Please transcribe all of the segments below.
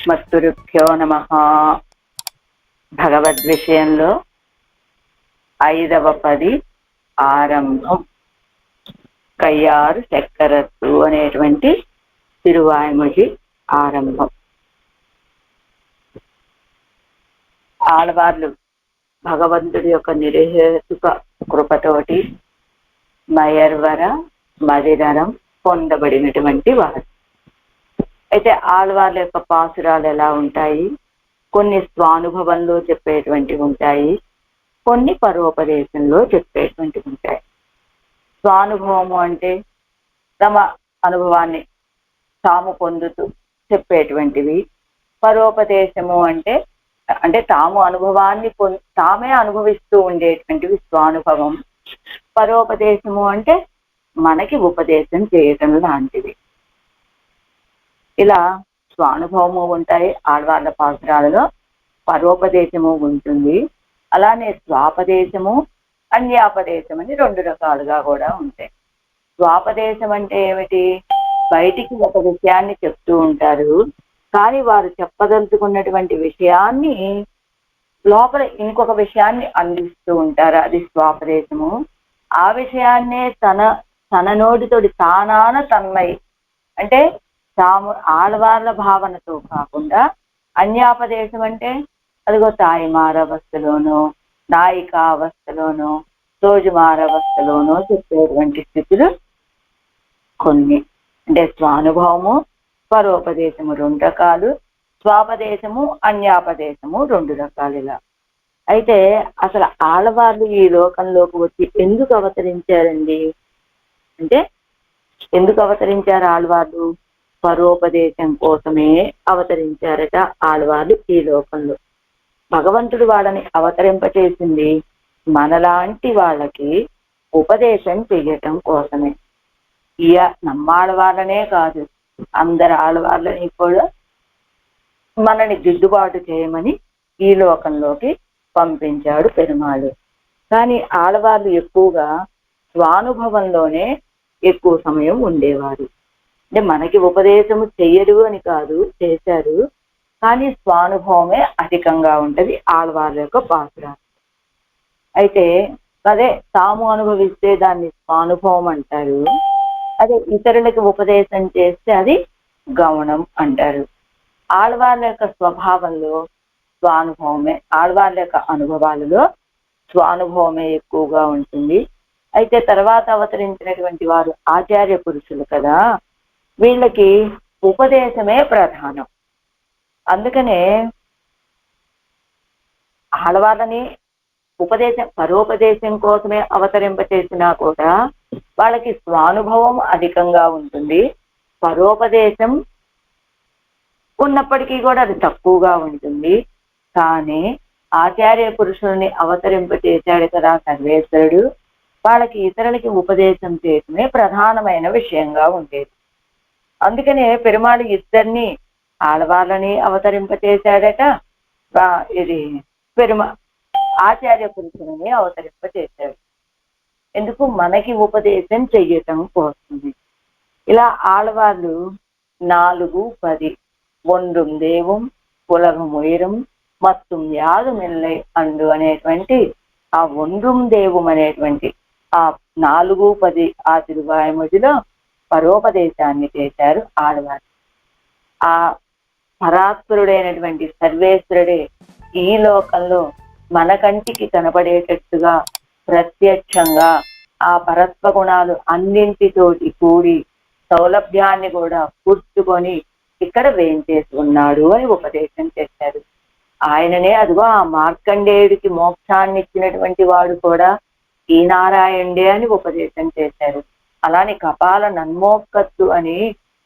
శ్రీమద్గురుభ్యో నమః. భగవద్విషయంలో 5వ పది ఆరంభం. కయ్యారు చక్కరత్తు అనేటువంటి తిరువాయ్మొഴി ఆరంభం. ఆళ్వార్లు భగవంతుడి యొక్క నిరహేతుక కృపతోటి మయర్వర మదిరరం పొందబడినటువంటి వారు. అయితే ఆళ్వార్ల యొక్క పాసురాలు ఎలా ఉంటాయి? కొన్ని స్వానుభవంలో చెప్పేటువంటివి ఉంటాయి, కొన్ని పరోపదేశంలో చెప్పేటువంటివి ఉంటాయి. స్వానుభవము అంటే తమ అనుభవాన్ని తాము పొందుతూ చెప్పేటువంటివి. పరోపదేశము అంటే తాము అనుభవాన్ని తామే అనుభవిస్తూ ఉండేటువంటివి స్వానుభవం. పరోపదేశము అంటే మనకి ఉపదేశం చేయటం లాంటివి. ఇలా స్వానుభవము ఉంటాయి ఆళ్వార్ల పాసురాలలో, పరోపదేశము ఉంటుంది. అలానే స్వాపదేశము, అన్యాపదేశం అని 2 రకాలుగా కూడా ఉంటాయి. స్వాపదేశం అంటే ఏమిటి? బయటికి ఒక విషయాన్ని చెప్తూ ఉంటారు, కానీ వారు చెప్పదలుచుకున్నటువంటి విషయాన్ని లోపల ఇంకొక విషయాన్ని అందిస్తూ ఉంటారు. అది స్వాపదేశము. ఆ విషయాన్నే తన నోటితోటి తానాన తన్మయి అంటే తాము ఆళ్వార్ల భావనతో కాకుండా, అన్యాపదేశం అంటే అదిగో తాయిమారవస్థలోనో, నాయికావస్థలోనో, తోజుమారవస్థలోనో చెప్పేటువంటి స్థితులు కొన్ని. అంటే స్వానుభవము, పరోపదేశము 2 రకాలు, స్వాపదేశము, అన్యాపదేశము 2 రకాలు. ఇలా అయితే అసలు ఆళ్వార్లు ఈ లోకంలోకి వచ్చి ఎందుకు అవతరించారండి అంటే, ఎందుకు అవతరించారు ఆళ్వార్లు? పరోపదేశం కోసమే అవతరించారట ఆళ్వార్లు ఈ లోకంలో. భగవంతుడు వాళ్ళని అవతరింపచేసింది మనలాంటి వాళ్ళకి ఉపదేశం చెయ్యటం కోసమే. నమ్మాళ్వార్లనే కాదు, అందరు ఆళ్వార్లని కూడా మనని దిద్దుబాటు చేయమని ఈ లోకంలోకి పంపించాడు పెరుమాళు. కానీ ఆళ్వార్లు ఎక్కువగా స్వానుభవంలోనే ఎక్కువ సమయం ఉండేవారు. అంటే మనకి ఉపదేశము చెయ్యరు అని కాదు, చేశారు, కానీ స్వానుభవమే అధికంగా ఉంటది ఆళ్వార్ల యొక్క పాసురాలు. అయితే అదే తాము అనుభవిస్తే దాన్ని స్వానుభవం అంటారు, అదే ఇతరులకి ఉపదేశం చేస్తే అది గౌణం అంటారు. ఆళ్వార్ల యొక్క స్వభావంలో స్వానుభవమే, ఆళ్వార్ల యొక్క అనుభవాలలో స్వానుభవమే ఎక్కువగా ఉంటుంది. అయితే తర్వాత అవతరించినటువంటి వారు ఆచార్య పురుషులు కదా, వీళ్ళకి ఉపదేశమే ప్రధానం. అందుకనే ఆళ్వార్లని పరోపదేశం కోసమే అవతరింపచేసినా కూడా వాళ్ళకి స్వానుభవం అధికంగా ఉంటుంది. పరోపదేశం ఉన్నప్పటికీ కూడా అది తక్కువగా ఉంటుంది. కానీ ఆచార్య పురుషుల్ని అవతరింపచేశాడు కదా సర్వేశ్వరుడు, వాళ్ళకి ఇతరులకి ఉపదేశం చేయటమే ప్రధానమైన విషయంగా ఉండేది. అందుకనే పెరుమాళు ఇద్దరిని, ఆళ్వార్లని అవతరింపచేశాడట, ఆచార్య పురుషులని అవతరింపచేశాడు. ఎందుకు? మనకి ఉపదేశం చెయ్యటం కోసమే. ఇలా ఆళ్వార్లు 4:10 ఒండ్రుం దేవం ఉలగం ఉయరం మత్తుం యాదుం ఎల్లై అండు అనేటువంటి ఆ ఒండ్రుం దేవం అనేటువంటి ఆ 4:10 ఆ తిరువాయ్మొഴിలో పరోపదేశాన్ని చేశారు ఆళ్వారు. ఆ పరాత్పరుడైనటువంటి సర్వేశ్వరుడే ఈ లోకంలో మన కంటికి కనపడేటట్టుగా ప్రత్యక్షంగా ఆ పరత్వ గుణాలు అన్నింటితోటి కూడి సౌలభ్యాన్ని కూడా కూర్చుకొని ఇక్కడ వేంచేసి ఉన్నాడు అని ఉపదేశం చేశారు. ఆయననే అదిగో ఆ మార్కండేయుడికి మోక్షాన్ని ఇచ్చినటువంటి వాడు కూడా ఈ నారాయణుడే అని ఉపదేశం చేశారు. అలానే కపాల నన్మోక్కత్తు అని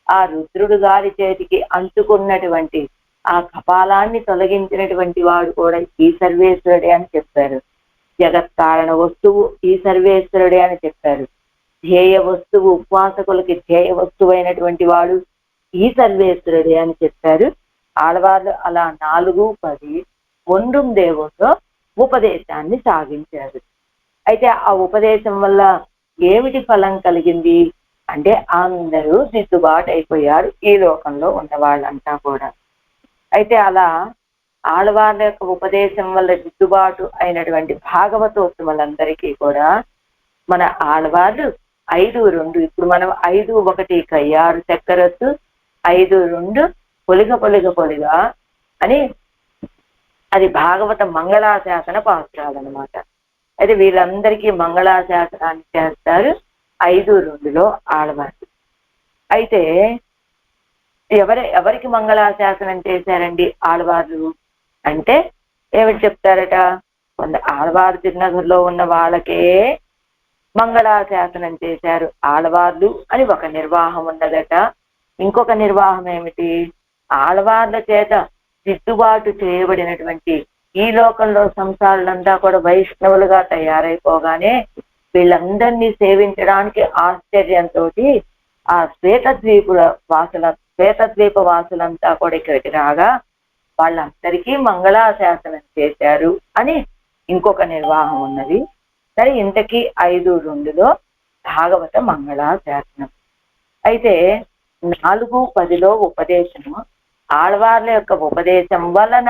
ఆ రుద్రుడు గారి చేతికి అంటుకున్నటువంటి ఆ కపాలాన్ని తొలగించినటువంటి వాడు కూడా ఈ సర్వేశ్వరుడే అని చెప్పారు. జగత్కారణ వస్తువు ఈ సర్వేశ్వరుడే అని చెప్పారు. ధ్యేయ వస్తువు, ఉపాసకులకి ధ్యేయ వస్తువు అయినటువంటి వాడు ఈ సర్వేశ్వరుడే అని చెప్పారు ఆళ్వార్లు. అలా 4:10 ఒండ్రుం దేవుతో ఉపదేశాన్ని సాగించారు. అయితే ఆ ఉపదేశం వల్ల ఏమిటి ఫలం కలిగింది అంటే, అందరూ దిద్దుబాటు అయిపోయారు ఈ లోకంలో ఉన్న వాళ్ళంతా కూడా. అయితే అలా ఆళ్వార్ల యొక్క ఉపదేశం వల్ల దిద్దుబాటు అయినటువంటి భాగవతోత్తములందరికీ కూడా మన ఆళ్వార్లు 5:2 ఇప్పుడు మనం 5:1 కయ్యారు చక్కరొత్తు 5:2 పొలిగ పొలిగ పొలిగ అని అది భాగవత మంగళాశాసన పాత్రాలన్నమాట. అయితే వీళ్ళందరికీ మంగళాశాసనాన్ని చేస్తారు 5:2లో ఆళ్వార్లు. అయితే ఎవరికి మంగళాశాసనం చేశారండి ఆళ్వార్లు అంటే ఏమిటి చెప్తారట, కొంత ఆళ్వారు తిరునగర్లో ఉన్న వాళ్ళకే మంగళాశాసనం చేశారు ఆళ్వార్లు అని ఒక నిర్వాహం ఉన్నదట. ఇంకొక నిర్వాహం ఏమిటి, ఆళ్వార్ల చేత దిద్దుబాటు చేయబడినటువంటి ఈ లోకంలో సంసారులంతా కూడా వైష్ణవులుగా తయారైపోగానే వీళ్ళందరినీ సేవించడానికి ఆశ్చర్యంతో ఆ శ్వేతద్వీప వాసులంతా కూడా ఇక్కడికి రాగా వాళ్ళందరికీ మంగళాశాసనం చేశారు అని ఇంకొక నిర్వాహం ఉన్నది. సరే, ఇంతకీ 5:2లో భాగవత మంగళాశాసనం. అయితే 4:10లో ఉపదేశము ఆళ్వార్ల యొక్క ఉపదేశం వలన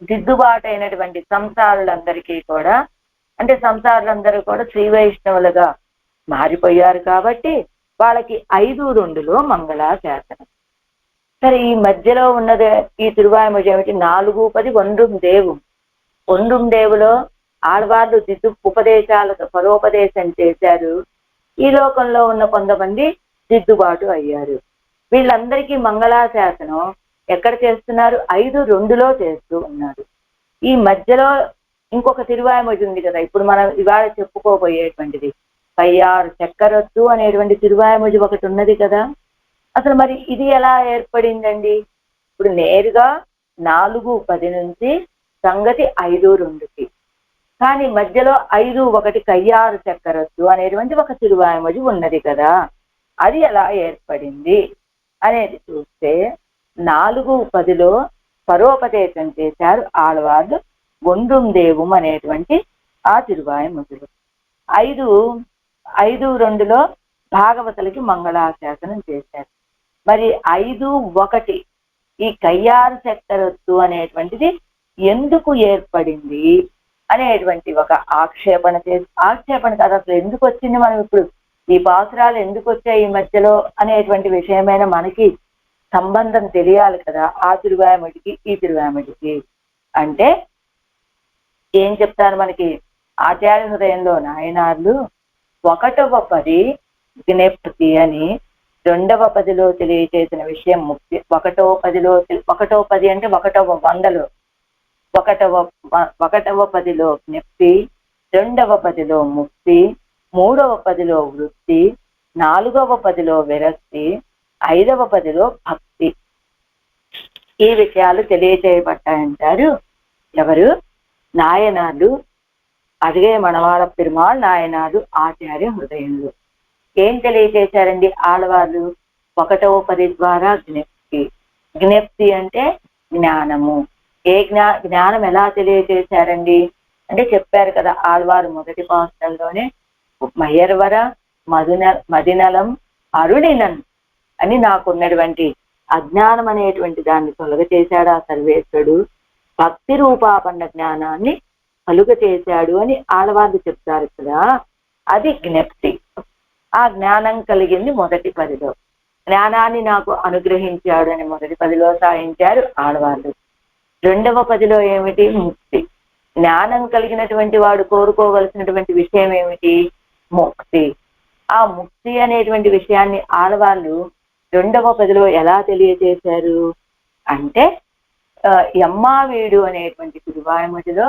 దిద్దుబాటు అయినటువంటి సంసారులందరికీ కూడా, అంటే సంసారులందరూ కూడా శ్రీ వైష్ణవులుగా మారిపోయారు కాబట్టి వాళ్ళకి 5:2లో మంగళాశాసనం. సరే, ఈ మధ్యలో ఉన్నది ఈ తిరువాయిమొഴി ఏమిటి, 4:10 ఒండ్రుం దేవులో ఆళ్వార్లు ఉపదేశాలకు పరోపదేశం చేశారు. ఈ లోకంలో ఉన్న కొంతమంది దిద్దుబాటు అయ్యారు. వీళ్ళందరికీ మంగళాశాసనం ఎక్కడ చేస్తున్నారు, 5:2లో చేస్తూ ఉన్నారు. ఈ మధ్యలో ఇంకొక తిరువాయిమొഴి ఉంది కదా, ఇప్పుడు మనం ఇవాళ చెప్పుకోబోయేటువంటిది కయ్యారు చక్కరొత్తు అనేటువంటి తిరువాయిమొഴి ఒకటి ఉన్నది కదా. అసలు మరి ఇది ఎలా ఏర్పడిందండి? ఇప్పుడు నేరుగా 4:10 నుంచి సంగతి 5:2కి, కానీ మధ్యలో 5:1 కయ్యారు చక్కరొత్తు అనేటువంటి ఒక తిరువాయిమొഴి ఉన్నది కదా, అది ఎలా ఏర్పడింది అనేది చూస్తే 4:10లో పరోపదేశం చేశారు ఆళ్వార్లు ఒండ్రుం దేవుం అనేటువంటి ఆ తిరువాయిమొഴിలో. 5:2లో భాగవతులకి మంగళాశాసనం చేశారు. మరి 5:1 ఈ కయ్యారు చక్కరొత్తు అనేటువంటిది ఎందుకు ఏర్పడింది అనేటువంటి ఒక ఆక్షేపణ కాదు, అసలు ఎందుకు వచ్చింది, మనం ఇప్పుడు ఈ పాసురాలు ఎందుకు వచ్చాయి ఈ మధ్యలో అనేటువంటి విషయమైన మనకి సంబంధం తెలియాలి కదా. ఆ తిరువాయిమొഴിకి ఈ తిరువాయిమొഴിకి అంటే ఏం చెప్తారు మనకి ఆచార్య హృదయంలో నాయనార్లు 1వ పది జ్ఞప్తి అని 2వ పదిలో తెలియచేసిన విషయం ముక్తి. 1వ పది అంటే 1వ 100లో 1వ పదిలో జ్ఞప్తి, 2వ పదిలో ముక్తి, 3వ పదిలో వృత్తి, 4వ పదిలో విరక్తి, 5వ పదిలో భక్తి. ఈ విషయాలు తెలియచేయబడ్డాయంటారు ఎవరు, నాయనార్లు అదిగే మణవాళ పెరుమాళ్ నాయనారు ఆచార్య హృదయంలో. ఏం తెలియచేశారండి ఆళ్వార్లు, 1వ పది ద్వారా జ్ఞప్తి అంటే జ్ఞానము. జ్ఞానం ఎలా తెలియచేశారండి అంటే చెప్పారు కదా, ఆళ్వారు మొదటి పాసురంలోనే మయర్వర మదినలం అరుణినన్ అని నాకున్నటువంటి అజ్ఞానం అనేటువంటి దాన్ని తొలగ చేశాడు ఆ సర్వేశ్వరుడు, భక్తి రూపాపన్న జ్ఞానాన్ని కలుగ చేశాడు అని ఆళ్వార్లు చెప్తారు కదా, అది జ్ఞప్తి. ఆ జ్ఞానం కలిగింది మొదటి పదిలో, జ్ఞానాన్ని నాకు అనుగ్రహించాడు అని మొదటి పదిలో సాయించారు ఆళ్వార్లు. 2వ పదిలో ఏమిటి, ముక్తి. జ్ఞానం కలిగినటువంటి వాడు కోరుకోవలసినటువంటి విషయం ఏమిటి, ముక్తి. ఆ ముక్తి అనేటువంటి విషయాన్ని ఆళ్వార్లు 2వ పదిలో ఎలా తెలియజేశారు అంటే ఎమ్మావీడు అనేటువంటి తిరువాయిమొழிలో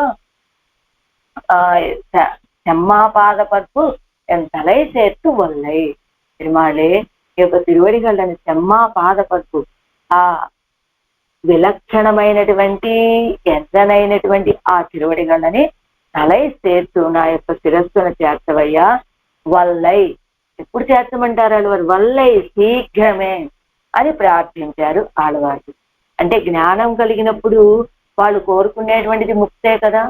செம்மாபாத பற்பு என் தலை சேர்த்து ஒல்லை பெருமாளே ఈ యొక్క తిరువడిగళ్ళని చెమ్మా పాదపట్టు ఆ విలక్షణమైనటువంటి ఎర్రనైనటువంటి ఆ తిరువడిగళ్ళని తలై చేర్చు, నా యొక్క శిరస్సును చేర్చవయ్యా. వల్లై, ఎప్పుడు చేర్చమంటారు వారు, వల్లై శీఘ్రమే అని ప్రార్థించారు ఆళ్వారు. అంటే జ్ఞానం కలిగినప్పుడు వాళ్ళు కోరుకునేటువంటిది ముక్తే కదా,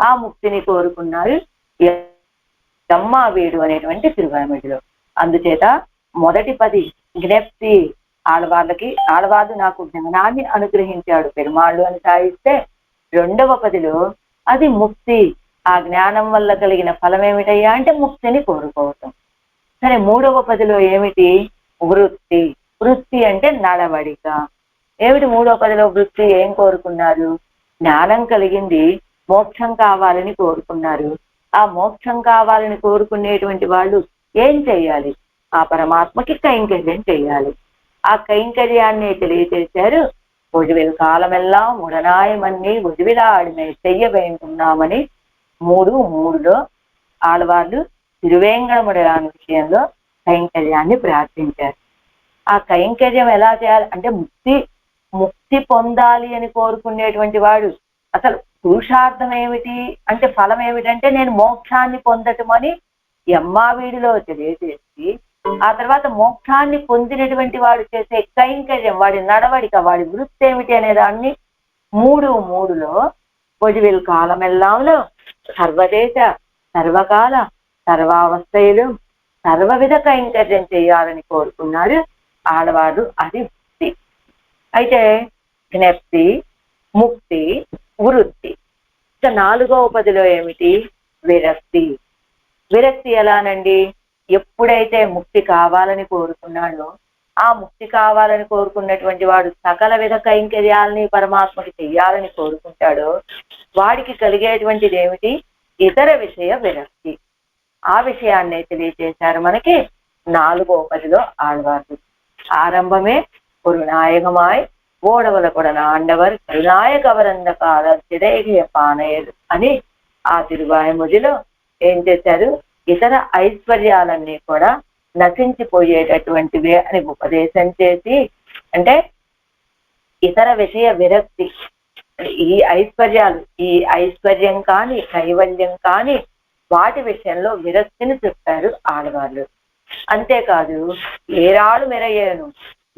ఆ ముక్తిని కోరుకున్నారు ఎమ్మావీడు అనేటువంటి తిరువాయిమొழிలో. అందుచేత మొదటి పది జ్ఞప్తి ఆడవాళ్ళు నాకు జ్ఞానాన్ని అనుగ్రహించాడు పెరుమాళ్ళు అని సాయిస్తే, రెండవ పదిలో అది ముక్తి. ఆ జ్ఞానం వల్ల కలిగిన ఫలం ఏమిటయ్యా అంటే ముక్తిని కోరుకోవటం. సరే, మూడవ పదిలో ఏమిటి? వృత్తి. వృత్తి అంటే నడవడిక. ఏమిటి మూడవ పదిలో వృత్తి? ఏం కోరుకున్నారు? జ్ఞానం కలిగింది, మోక్షం కావాలని కోరుకున్నారు. ఆ మోక్షం కావాలని కోరుకునేటువంటి వాళ్ళు ఏం చెయ్యాలి? ఆ పరమాత్మకి కైంకర్యం చెయ్యాలి. ఆ కైంకర్యాన్ని తెలియజేశారు. ఒడివిల్ కాలమెల్లా ఉడనాయమన్ని ఒడివిలాడినే చెయ్య వేయుకున్నామని 3:3లో ఆడవాళ్ళు తిరువేంగళముడరాని విషయంలో కైంకర్యాన్ని ప్రార్థించారు. ఆ కైంకర్యం ఎలా చేయాలి అంటే ముక్తి పొందాలి అని కోరుకునేటువంటి వాడు అసలు పురుషార్థం ఏమిటి అంటే ఫలం ఏమిటంటే నేను మోక్షాన్ని పొందటం అని ఎమ్మావీడిలో తెలియజేసి, ఆ తర్వాత మోక్షాన్ని పొందినటువంటి వాడు చేసే కైంకర్యం, వాడి నడవడిక, వాడి వృత్తి ఏమిటి అనే దాన్ని 3:3లో పొజివిల్ కాలమెల్లాంలో సర్వదేశ సర్వకాల సర్వావస్థలు సర్వవిధ కైంకర్యం చేయాలని కోరుకున్నారు ఆడవారు. అది ముక్తి. అయితే జ్ఞప్తి, ముక్తి, వృత్తి. ఇక 4వ పదిలో ఏమిటి? విరక్తి. విరక్తి ఎలానండి? ఎప్పుడైతే ముక్తి కావాలని కోరుకున్నాడో, ఆ ముక్తి కావాలని కోరుకున్నటువంటి వాడు సకల విధ కైంకర్యాలని పరమాత్మకి చెయ్యాలని కోరుకుంటాడో, వాడికి కలిగేటువంటిది ఏమిటి? ఇతర విషయ విరక్తి. ఆ విషయాన్నే తెలియజేశారు మనకి 4వ పదిలో ఆళ్వార్లు. ఆరంభమే కురునాయకమాయ్ ఓడవల కొడన ఆండవర్ కరునాయకవరంద కాల చిడేగియ పానయలు అని ఆ తిరువాయముడిలో ఏం చేశారు? ఇతర ఐశ్వర్యాలన్నీ కూడా నశించిపోయేటటువంటివే అని ఉపదేశం చేసి, అంటే ఇతర విషయ విరక్తి, ఈ ఐశ్వర్యం కానీ కైవల్యం కానీ వాటి విషయంలో విరక్తిని చెప్పారు ఆడవాళ్ళు. అంతేకాదు ఏరాళ్ళు మెరయ్యాను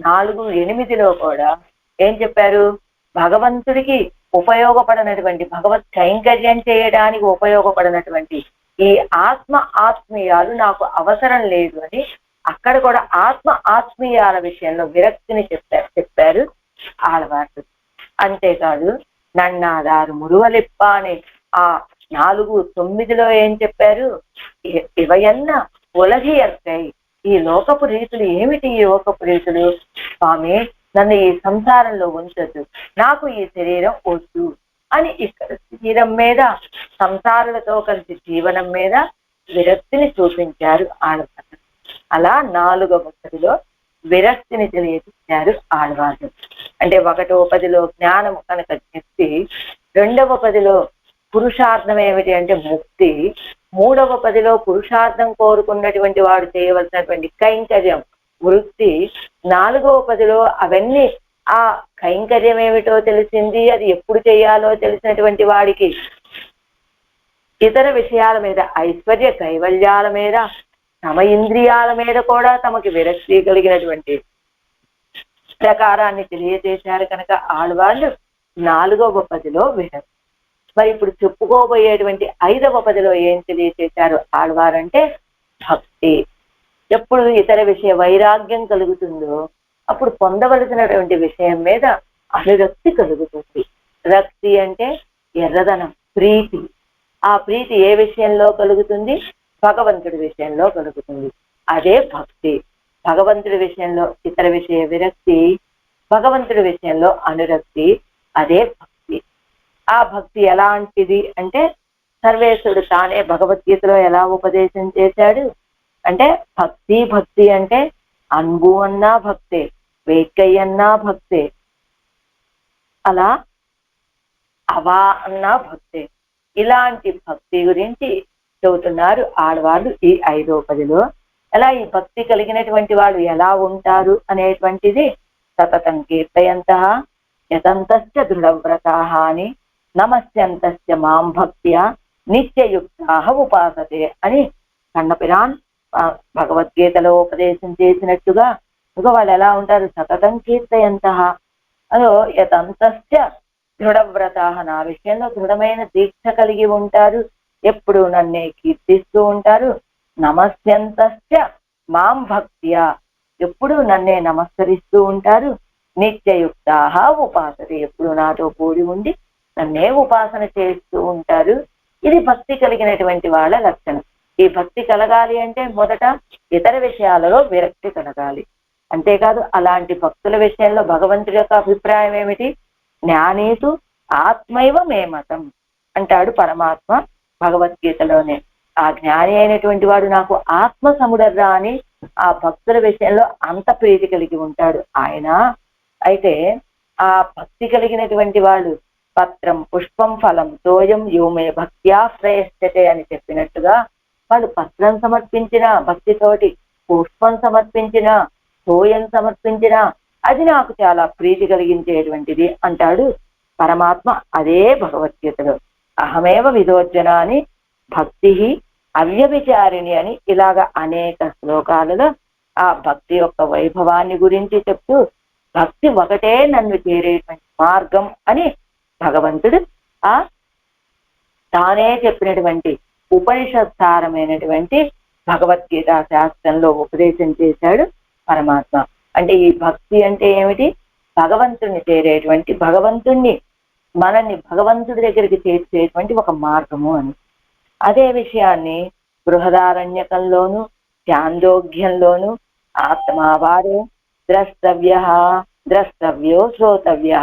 4:8లో కూడా ఏం చెప్పారు? భగవంతుడికి ఉపయోగపడినటువంటి, భగవత్ కైంకర్యం చేయడానికి ఉపయోగపడినటువంటి ఈ ఆత్మీయాలు నాకు అవసరం లేదు అని అక్కడ కూడా ఆత్మీయాల విషయంలో విరక్తిని చెప్పారు ఆడవాళ్ళు. అంతేకాదు నన్నాదారు మురువలిప్ప అని ఆ 4:9లో ఏం చెప్పారు? ఇవయన్న ఉలగియర్కై, ఈ లోకపు రీతులు ఏమిటి? ఈ లోకపు రీతులు స్వామి, నన్ను ఈ సంసారంలో ఉంచొద్దు, నాకు ఈ శరీరం వద్దు అని ఇక్కడ శరీరం మీద, సంసారాలతో కలిసి జీవనం మీద విరక్తిని చూపించారు ఆడవాళ్ళు. అలా 4వ పదిలో విరక్తిని తెలియజేశారు ఆడవాళ్ళు. అంటే 1వ పదిలో జ్ఞానం కనుక చెప్పి, 2వ పదిలో పురుషార్థం ఏమిటి అంటే ముక్తి, 3వ పదిలో పురుషార్థం కోరుకున్నటువంటి వాడు చేయవలసినటువంటి కైంకర్యం వృత్తి, 4వ పదిలో అవన్నీ ఆ కైంకర్యం ఏమిటో తెలిసింది, అది ఎప్పుడు చేయాలో తెలిసినటువంటి వాడికి ఇతర విషయాల మీద, ఐశ్వర్య కైవల్యాల మీద, తమ ఇంద్రియాల మీద కూడా తమకి విరక్తి కలిగినటువంటి ప్రకారాన్ని తెలియజేశారు కనుక ఆడవాళ్ళు 4వ పదిలో విరక్తి. మరి ఇప్పుడు చెప్పుకోబోయేటువంటి 5వ పదిలో ఏం తెలియజేశారు ఆడవారంటే భక్తి. ఎప్పుడు ఇతర విషయ వైరాగ్యం కలుగుతుందో అప్పుడు పొందవలసినటువంటి విషయం మీద అనురక్తి కలుగుతుంది. రక్తి అంటే ఎర్రదనం, ప్రీతి. ఆ ప్రీతి ఏ విషయంలో కలుగుతుంది? భగవంతుడి విషయంలో కలుగుతుంది. అదే భక్తి. భగవంతుడి విషయంలో ఇతర విషయ విరక్తి, భగవంతుడి విషయంలో అనురక్తి, అదే భక్తి. ఆ భక్తి ఎలాంటిది అంటే సర్వేశ్వరుడు తానే భగవద్గీతలో ఎలా ఉపదేశం చేశాడు అంటే, భక్తి అంటే అన్బు అన్నా భక్తే, వేట్కై అన్నా భక్తే, అలా అవా అన్నా భక్తే. ఇలాంటి భక్తి గురించి చెబుతున్నారు ఆడవాళ్ళు ఈ 5వ పదిలో. అలా ఈ భక్తి కలిగినటువంటి వాళ్ళు ఎలా ఉంటారు అనేటువంటిది సతతం కీర్తయంతః యతంతశ్చ దృఢవ్రతాః అని నమస్యంతశ్చ మాం భక్త్యా నిత్యయుక్తాః ఉపాసతే అని కన్నపిరాన్ భగవద్గీతలో ఉపదేశం చేసినట్టుగా ఇక వాళ్ళు ఎలా ఉంటారు? సతతం కీర్తయంతః, అదో యతంతశ్చ దృఢవ్రతాః, నా విషయంలో దృఢమైన దీక్ష కలిగి ఉంటారు, ఎప్పుడు నన్నే కీర్తిస్తూ ఉంటారు. నమస్యంతశ్చ మాం భక్త్యా, ఎప్పుడు నన్నే నమస్కరిస్తూ ఉంటారు. నిత్యయుక్తాహ ఉపాసతే, ఎప్పుడు నాతో కూడి ఉండి నన్నే ఉపాసన చేస్తూ ఉంటారు. ఇది భక్తి కలిగినటువంటి వాళ్ళ లక్షణం. ఈ భక్తి కలగాలి అంటే మొదట ఇతర విషయాలలో విరక్తి కలగాలి. అంతేకాదు అలాంటి భక్తుల విషయంలో భగవంతుడి యొక్క అభిప్రాయం ఏమిటి? జ్ఞానేతు ఆత్మైవ మే మతం అంటాడు పరమాత్మ భగవద్గీతలోనే. ఆ జ్ఞాని అయినటువంటి వాడు నాకు ఆత్మ సముడర్రా అని ఆ భక్తుల విషయంలో అంత ప్రీతి కలిగి ఉంటాడు ఆయన. అయితే ఆ భక్తి కలిగినటువంటి వాడు పత్రం పుష్పం ఫలం తోయం యోమే భక్త్యా శ్రేయశ్చతే అని చెప్పినట్టుగా వాళ్ళు పత్రం సమర్పించిన భక్తితోటి, పుష్పం సమర్పించిన, తోయం సమర్పించిన అది నాకు చాలా ప్రీతి కలిగించేటువంటిది అంటాడు పరమాత్మ అదే భగవద్గీతలో. అహమేవ విదోర్జన అని, భక్తి అవ్యభిచారిణి అని ఇలాగ అనేక శ్లోకాలలో ఆ భక్తి యొక్క వైభవాన్ని గురించి చెప్తూ భక్తి ఒకటే నన్ను చేరేటువంటి మార్గం అని భగవంతుడు ఆ తానే చెప్పినటువంటి ఉపనిషత్సారమైనటువంటి భగవద్గీత శాస్త్రంలో ఉపదేశం చేశాడు పరమాత్మ. అంటే ఈ భక్తి అంటే ఏమిటి? భగవంతుణ్ణి చేరేటువంటి, భగవంతుణ్ణి మనల్ని భగవంతుడి దగ్గరికి చేర్చేటువంటి ఒక మార్గము అని. అదే విషయాన్ని బృహదారణ్యకంలోను ఛాందోగ్యంలోను ఆత్మావారే ద్రష్టవ్య ద్రష్టవ్యో శ్రోతవ్య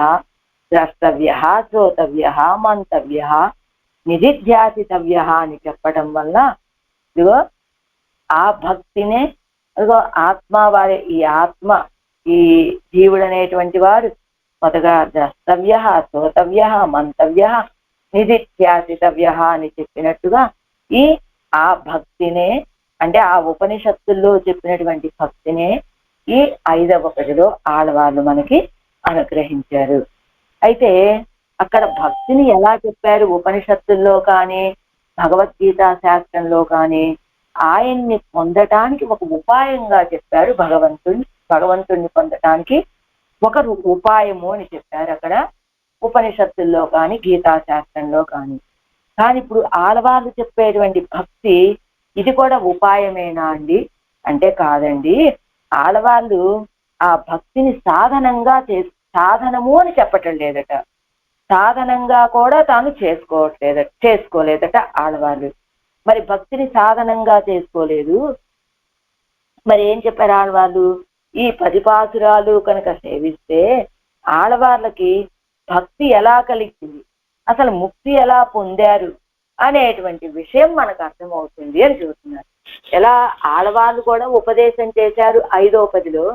ద్రష్టవ్య శ్రోతవ్య మంతవ్య నిధిధ్యాసితవ్య అని చెప్పడం వల్ల ఇదిగో ఆ భక్తినే ఇదిగో ఆత్మవారే, ఈ ఆత్మ ఈ జీవుడు అనేటువంటి వాడు మొదగా ద్రష్టవ్య శ్రోతవ్య మంతవ్య నిధిధ్యాసితవ్య అని చెప్పినట్టుగా ఈ ఆ భక్తినే, అంటే ఆ ఉపనిషత్తుల్లో చెప్పినటువంటి భక్తినే ఈ 5వ పదిలో ఆడవాళ్ళు మనకి అనుగ్రహించారు. అయితే అక్కడ భక్తిని ఎలా చెప్పారు ఉపనిషత్తుల్లో కానీ భగవద్గీత శాస్త్రంలో కానీ? ఆయన్ని పొందటానికి ఒక ఉపాయంగా చెప్పారు. భగవంతుణ్ణి పొందటానికి ఒక ఉపాయము అని చెప్పారు అక్కడ ఉపనిషత్తుల్లో కానీ గీతా శాస్త్రంలో కానీ. కానీ ఇప్పుడు ఆడవాళ్ళు చెప్పేటువంటి భక్తి ఇది కూడా ఉపాయమేనా అండి అంటే కాదండి. ఆడవాళ్ళు ఆ భక్తిని సాధనము అని చెప్పటం లేదట, సాధనంగా కూడా తాను చేసుకోలేదట ఆడవాళ్ళు. మరి భక్తిని సాధనంగా చేసుకోలేదు, మరి ఏం చెప్పారు ఆడవాళ్ళు? ఈ 10 పాసురాలు కనుక సేవిస్తే ఆడవాళ్ళకి భక్తి ఎలా కలిగింది, అసలు ముక్తి ఎలా పొందారు అనేటువంటి విషయం మనకు అర్థమవుతుంది అని చెబుతున్నారు. ఎలా ఆడవాళ్ళు కూడా ఉపదేశం చేశారు 5వ పదిలో,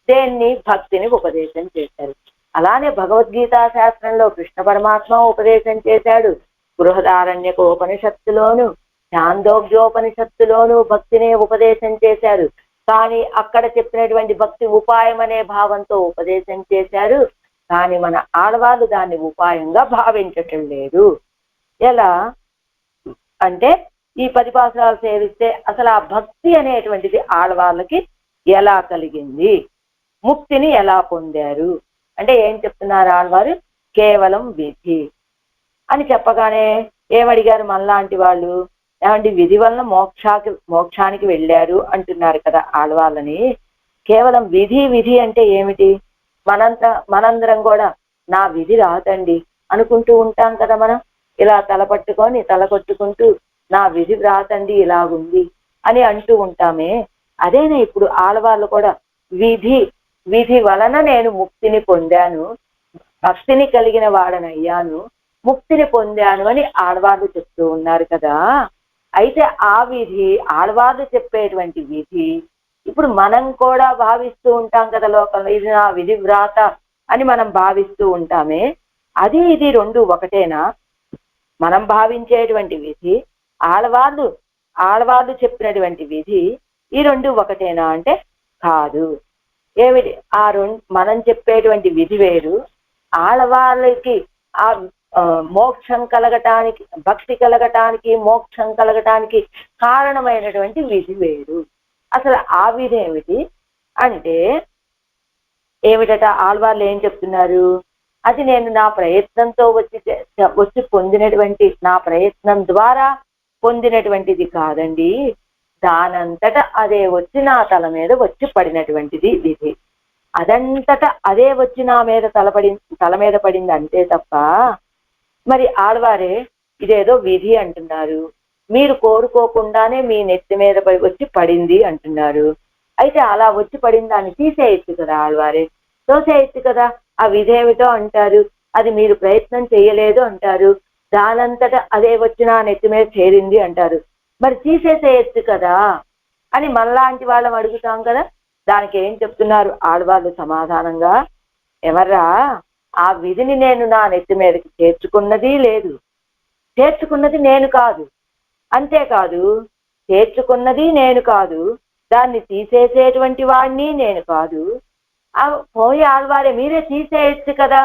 దేన్ని? భక్తిని ఉపదేశం చేశారు. అలానే భగవద్గీతా శాస్త్రంలో కృష్ణ పరమాత్మ ఉపదేశం చేశాడు. బృహదారణ్యక ఉపనిషత్తులోను ఛాందోగ్యోపనిషత్తులోను భక్తినే ఉపదేశం చేశారు. కానీ అక్కడ చెప్పినటువంటి భక్తి ఉపాయం అనే భావంతో ఉపదేశం చేశారు. కానీ మన ఆడవాళ్ళు దాన్ని ఉపాయంగా భావించటం లేదు. ఎలా అంటే ఈ 10 పాసురాలు సేవిస్తే అసలు ఆ భక్తి అనేటువంటిది ఆడవాళ్ళకి ఎలా కలిగింది, ముక్తిని ఎలా పొందారు అంటే ఏం చెప్తున్నారు ఆడవారు? కేవలం విధి అని చెప్పగానే ఏమడిగారు మనలాంటి వాళ్ళు? ఏమంటే విధి వలన మోక్షానికి వెళ్ళారు అంటున్నారు కదా ఆడవాళ్ళని. కేవలం విధి అంటే ఏమిటి? మనందరం కూడా నా విధి రాదండి అనుకుంటూ ఉంటాం కదా. మనం ఇలా తల కొట్టుకుంటూ నా విధి రాదండి ఇలాగుంది అని అంటూ ఉంటామే. అదేనే ఇప్పుడు ఆడవాళ్ళు కూడా విధి వలన నేను ముక్తిని పొందాను, భక్తిని కలిగిన వాడనయ్యాను, ముక్తిని పొందాను అని ఆడవాళ్ళు చెప్తూ ఉన్నారు కదా. అయితే ఆ విధి, ఆడవాళ్ళు చెప్పేటువంటి విధి ఇప్పుడు మనం కూడా భావిస్తూ ఉంటాం కదా లోకంలో, ఇది నా విధి వ్రాత అని మనం భావిస్తూ ఉంటామే. అది ఇది రెండు ఒకటేనా? మనం భావించేటువంటి విధి, ఆడవాళ్ళు చెప్పినటువంటి విధి, ఈ రెండు ఒకటేనా అంటే కాదు. ఏమిటి ఆ రెండు? మనం చెప్పేటువంటి విధి వేరు, ఆడవాళ్ళకి ఆ మోక్షం కలగటానికి, భక్తి కలగటానికి, మోక్షం కలగటానికి కారణమైనటువంటి విధి వేరు. అసలు ఆ విధి ఏమిటి అంటే ఏమిటట? ఆళ్వార్లు ఏం చెప్తున్నారు? అది నేను నా ప్రయత్నంతో వచ్చి పొందినటువంటి, నా ప్రయత్నం ద్వారా పొందినటువంటిది కాదండి, దానంతట అదే వచ్చి నా తల మీద వచ్చి పడినటువంటిది విధి. అదంతట అదే వచ్చి నా మీద తల మీద పడింది అంతే తప్ప, మరి ఆళ్వారే ఇదేదో విధి అంటున్నారు, మీరు కోరుకోకుండానే మీ నెత్తి మీద వచ్చి పడింది అంటున్నారు. అయితే అలా వచ్చి పడిన దాన్ని తీసేయచ్చు కదా ఆళ్వారే, తోసేయచ్చు కదా. ఆ విధేమిటో అంటారు, అది మీరు ప్రయత్నం చేయలేదు అంటారు, దానంతట అదే వచ్చి నా నెత్తి మీద చేరింది అంటారు, మరి తీసేసేయచ్చు కదా అని మనలాంటి వాళ్ళం అడుగుతాం కదా. దానికి ఏం చెప్తున్నారు ఆడవాళ్ళు సమాధానంగా, ఎవర్రా ఆ విధిని నేను నా నెత్తి మీదకి చేర్చుకున్నది లేదు, చేర్చుకున్నది నేను కాదు, అంతేకాదు చేర్చుకున్నది నేను కాదు, దాన్ని తీసేసేటువంటి వాడిని నేను కాదు. పోయి ఆడవారే మీరే తీసేయచ్చు కదా,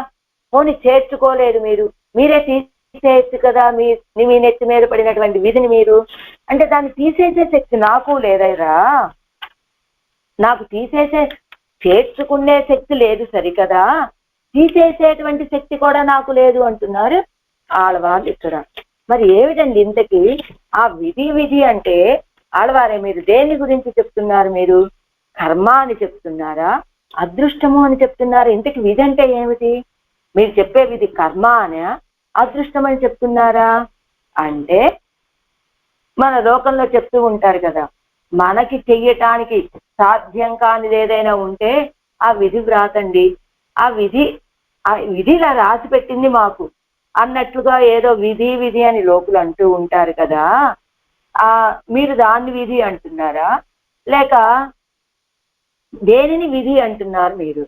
పోని చేర్చుకోలేదు మీరు, మీరే తీసేయచ్చు కదా మీ నెత్తి మీద పడినటువంటి విధిని మీరు. అంటే దాన్ని తీసేసే శక్తి నాకు లేదైరా, నాకు చేర్చుకునే శక్తి లేదు సరికదా, తీసేసేటువంటి శక్తి కూడా నాకు లేదు అంటున్నారు ఆడవాళ్ళు ఇక్కడ. మరి ఏమిటండి ఇంతకీ ఆ విధి అంటే ఆడవారే మీరు దేని గురించి చెప్తున్నారు? మీరు కర్మ అని చెప్తున్నారా, అదృష్టము అని చెప్తున్నారు? ఇంతకి విధి అంటే ఏమిటి? మీరు చెప్పే విధి కర్మ అనే అదృష్టం అని చెప్తున్నారా? అంటే మన లోకంలో చెప్తూ ఉంటారు కదా, మనకి చెయ్యటానికి సాధ్యం కానిది ఏదైనా ఉంటే ఆ విధి వ్రాతండి, ఆ విధి ఇలా రాసి పెట్టింది మాకు అన్నట్లుగా ఏదో విధి అని లోకులు అంటూ ఉంటారు కదా. మీరు దాన్ని విధి అంటున్నారా, లేక దేనిని విధి అంటున్నారు మీరు?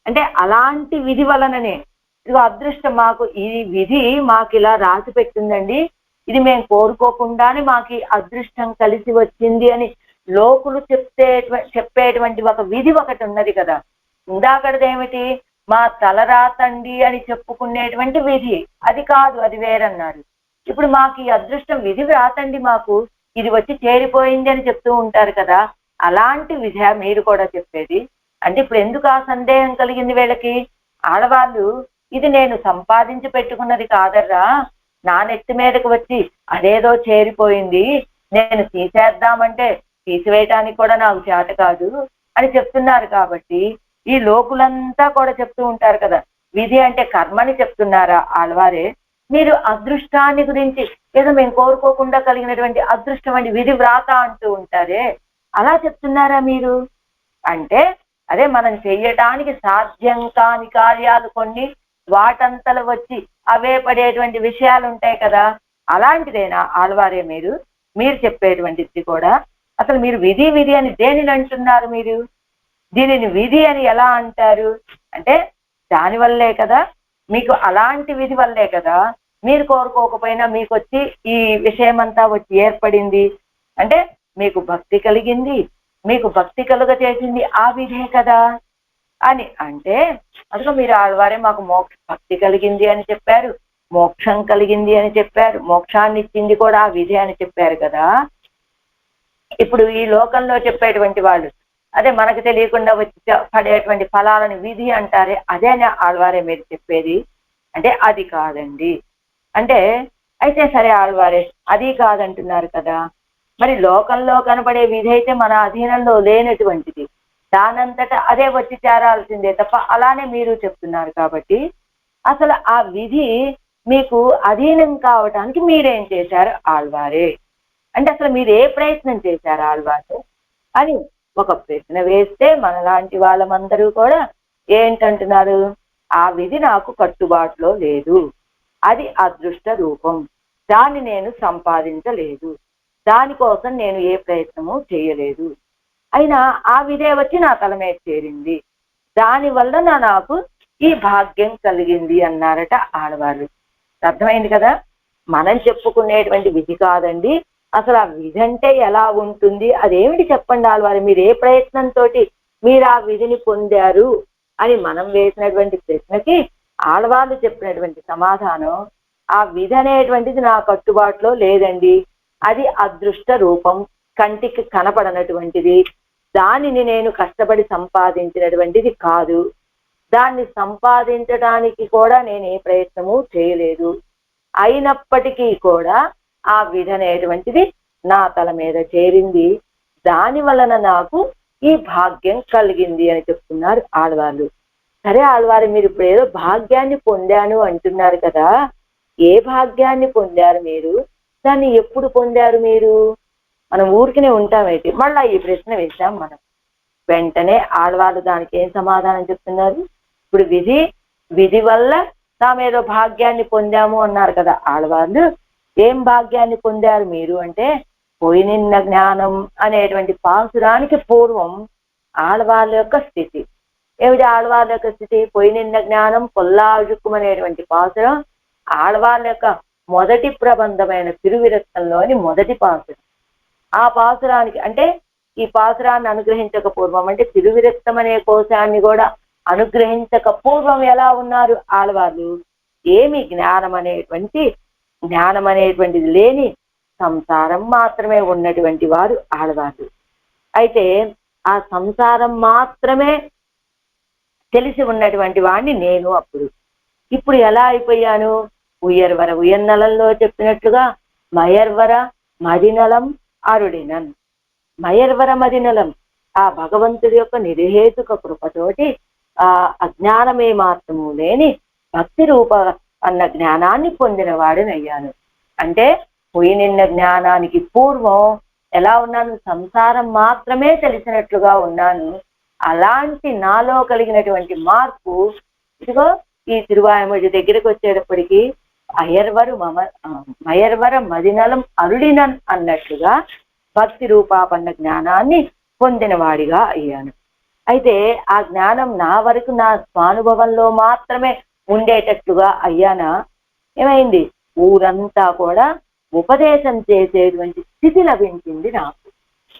అంటే అలాంటి విధి వలననే ఇదిగో అదృష్టం, మాకు ఈ విధి మాకు ఇలా రాసి పెట్టిందండి, ఇది మేము కోరుకోకుండానే మాకు అదృష్టం కలిసి వచ్చింది అని లోకులు చెప్పేటువంటి ఒక విధి ఒకటి ఉన్నది కదా. ఇందాకడదేమిటి, మా తలరాతండి అని చెప్పుకునేటువంటి విధి, అది కాదు, అది వేరన్నారు. ఇప్పుడు మాకు ఈ అదృష్టం విధి రాతండి, మాకు ఇది వచ్చి చేరిపోయింది అని చెప్తూ ఉంటారు కదా, అలాంటి విధి మీరు కూడా చెప్పేది? అంటే ఇప్పుడు ఎందుకు ఆ సందేహం కలిగింది వీళ్ళకి? ఆడవాళ్ళు ఇది నేను సంపాదించి పెట్టుకున్నది కాదర్రా, నా నెత్తి మీదకి వచ్చి అదేదో చేరిపోయింది, నేను తీసేద్దామంటే తీసివేయటానికి కూడా నాకు చేత కాదు అని చెప్తున్నారు. కాబట్టి ఈ లోకులంతా కూడా చెప్తూ ఉంటారు కదా, విధి అంటే కర్మని చెప్తున్నారా ఆళ్వారే? మీరు అదృష్టాన్ని గురించి ఏదో మేము కోరుకోకుండా కలిగినటువంటి అదృష్టం అని విధి వ్రాత అంటూ ఉంటారే, అలా చెప్తున్నారా మీరు? అంటే అదే మనం చెయ్యటానికి సాధ్యం కాని కార్యాలు కొన్ని వాటంతలు వచ్చి అవే పడేటువంటి విషయాలు ఉంటాయి కదా, అలాంటిదేనా ఆళ్వారే మీరు చెప్పేటువంటిది కూడా? అసలు మీరు విధి అని దేనిని అంటున్నారు? మీరు దీనిని విధి అని ఎలా అంటారు? అంటే దానివల్లే కదా, మీకు అలాంటి విధి వల్లే కదా మీరు కోరుకోకపోయినా మీకు వచ్చి ఈ విషయం అంతా వచ్చి ఏర్పడింది. అంటే మీకు భక్తి కలిగింది, మీకు భక్తి కలుగ చేసింది ఆ విధే కదా అని అంటే, అదిగో మీరు ఆళ్వారే మాకు భక్తి కలిగింది అని చెప్పారు, మోక్షం కలిగింది అని చెప్పారు, మోక్షాన్ని ఇచ్చింది కూడా ఆ విధి అని చెప్పారు కదా. ఇప్పుడు ఈ లోకంలో చెప్పేటువంటి వాళ్ళు అదే మనకు తెలియకుండా వచ్చి పడేటువంటి ఫలాలను విధి అంటారే, అదేనా ఆళ్వారే మీరు చెప్పేది? అంటే అది కాదండి అంటే, అయితే సరే ఆళ్వారే అది కాదంటున్నారు కదా, మరి లోకంలో కనపడే విధి అయితే మన అధీనంలో లేనటువంటిది, దానంతటా అదే వచ్చి చేరాల్సిందే తప్ప అలానే మీరు చెప్తున్నారు. కాబట్టి అసలు ఆ విధి మీకు అధీనం కావటానికి మీరేం చేశారు ఆళ్వారే? అంటే అసలు మీరు ఏ ప్రయత్నం చేశారు ఆళ్వారే అని ఒక ప్రశ్న వేస్తే మనలాంటి వాళ్ళమందరూ కూడా ఏంటంటున్నారు, ఆ విధి నాకు కట్టుబాటులో లేదు, అది అదృష్ట రూపం, దాన్ని నేను సంపాదించలేదు, దానికోసం నేను ఏ ప్రయత్నము చేయలేదు, అయినా ఆ విధే వచ్చి నా తల మీద చేరింది, దానివల్ల నాకు ఈ భాగ్యం కలిగింది అన్నారట ఆడవాళ్ళు. అర్థమైంది కదా, మనం చెప్పుకునేటువంటి విధి కాదండి. అసలు ఆ విధి అంటే ఎలా ఉంటుంది, అదేమిటి చెప్పండి ఆళ్వారు? మీరు ఏ ప్రయత్నంతో మీరు ఆ విధిని పొందారు అని మనం వేసినటువంటి ప్రశ్నకి ఆళ్వాళ్ళు చెప్పినటువంటి సమాధానం, ఆ విధి అనేటువంటిది నా కట్టుబాటులో లేదండి, అది అదృష్ట రూపం, కంటికి కనపడనటువంటిది, దానిని నేను కష్టపడి సంపాదించినటువంటిది కాదు, దాన్ని సంపాదించడానికి కూడా నేను ఏ ప్రయత్నము చేయలేదు, అయినప్పటికీ కూడా ఆ విధి అనేటువంటిది నా తల మీద చేరింది, దాని వలన నాకు ఈ భాగ్యం కలిగింది అని చెప్తున్నారు ఆళ్వార్లు. సరే ఆళ్వారు, మీరు ఇప్పుడు ఏదో భాగ్యాన్ని పొందాను అంటున్నారు కదా, ఏ భాగ్యాన్ని పొందారు మీరు? దాన్ని ఎప్పుడు పొందారు మీరు? మనం ఊరికనే ఉంటామేంటి? మళ్ళా ఈ ప్రశ్న వేశాం మనం. వెంటనే ఆళ్వారు దానికి ఏం సమాధానం చెప్తున్నారు? ఇప్పుడు విధి వల్ల తామేదో భాగ్యాన్ని పొందాము అన్నారు కదా ఆళ్వార్లు. ఏం భాగ్యాన్ని పొందారు మీరు అంటే, పోయినిన్న జ్ఞానం అనేటువంటి పాసురానికి పూర్వం ఆళ్వార్ల యొక్క స్థితి ఏమిటి? ఆళ్వార్ల యొక్క స్థితి పోయినిన్న జ్ఞానం పొల్లాజుక్కుమనేటువంటి పాసురం ఆళ్వార్ల యొక్క మొదటి ప్రబంధమైన తిరువిరక్తంలోని మొదటి పాసురం. ఆ పాసురానికి అంటే ఈ పాసురాన్ని అనుగ్రహించక పూర్వం, అంటే తిరువిరక్తం అనే కోశాన్ని కూడా అనుగ్రహించక పూర్వం ఎలా ఉన్నారు ఆళ్వార్లు? ఏమి జ్ఞానం అనేటువంటిది లేని సంసారం మాత్రమే ఉన్నటువంటి వారు ఆళ్వార్లు. అయితే ఆ సంసారం మాత్రమే తెలిసి ఉన్నటువంటి వాడిని నేను అప్పుడు. ఇప్పుడు ఎలా అయిపోయాను? ఉయ్యర్వర ఉయన్నలంలో చెప్పినట్లుగా మయర్వర మదినలం అరుడినన్. మయర్వర మదినలం, ఆ భగవంతుడి యొక్క నిర్హేతుక కృపతోటి ఆ అజ్ఞానమే మాత్రము లేని భక్తి రూప అన్న జ్ఞానాన్ని పొందిన వాడినయ్యాను. అంటే పోయినిన్న జ్ఞానానికి పూర్వం ఎలా ఉన్నాను? సంసారం మాత్రమే తెలిసినట్లుగా ఉన్నాను. అలాంటి నాలో కలిగినటువంటి మార్పు ఇదిగో ఈ తిరువాయమొഴി దగ్గరికి వచ్చేటప్పటికి మయర్వర మదినలం అరుడినన్ అన్నట్లుగా భక్తి రూపాపన్న జ్ఞానాన్ని పొందిన వాడిగా అయ్యాను. అయితే ఆ జ్ఞానం నా వరకు నా స్వానుభవంలో మాత్రమే ఉండేటట్లుగా అయ్యానా? ఏమైంది? ఊరంతా కూడా ఉపదేశం చేసేటువంటి స్థితి లభించింది నాకు.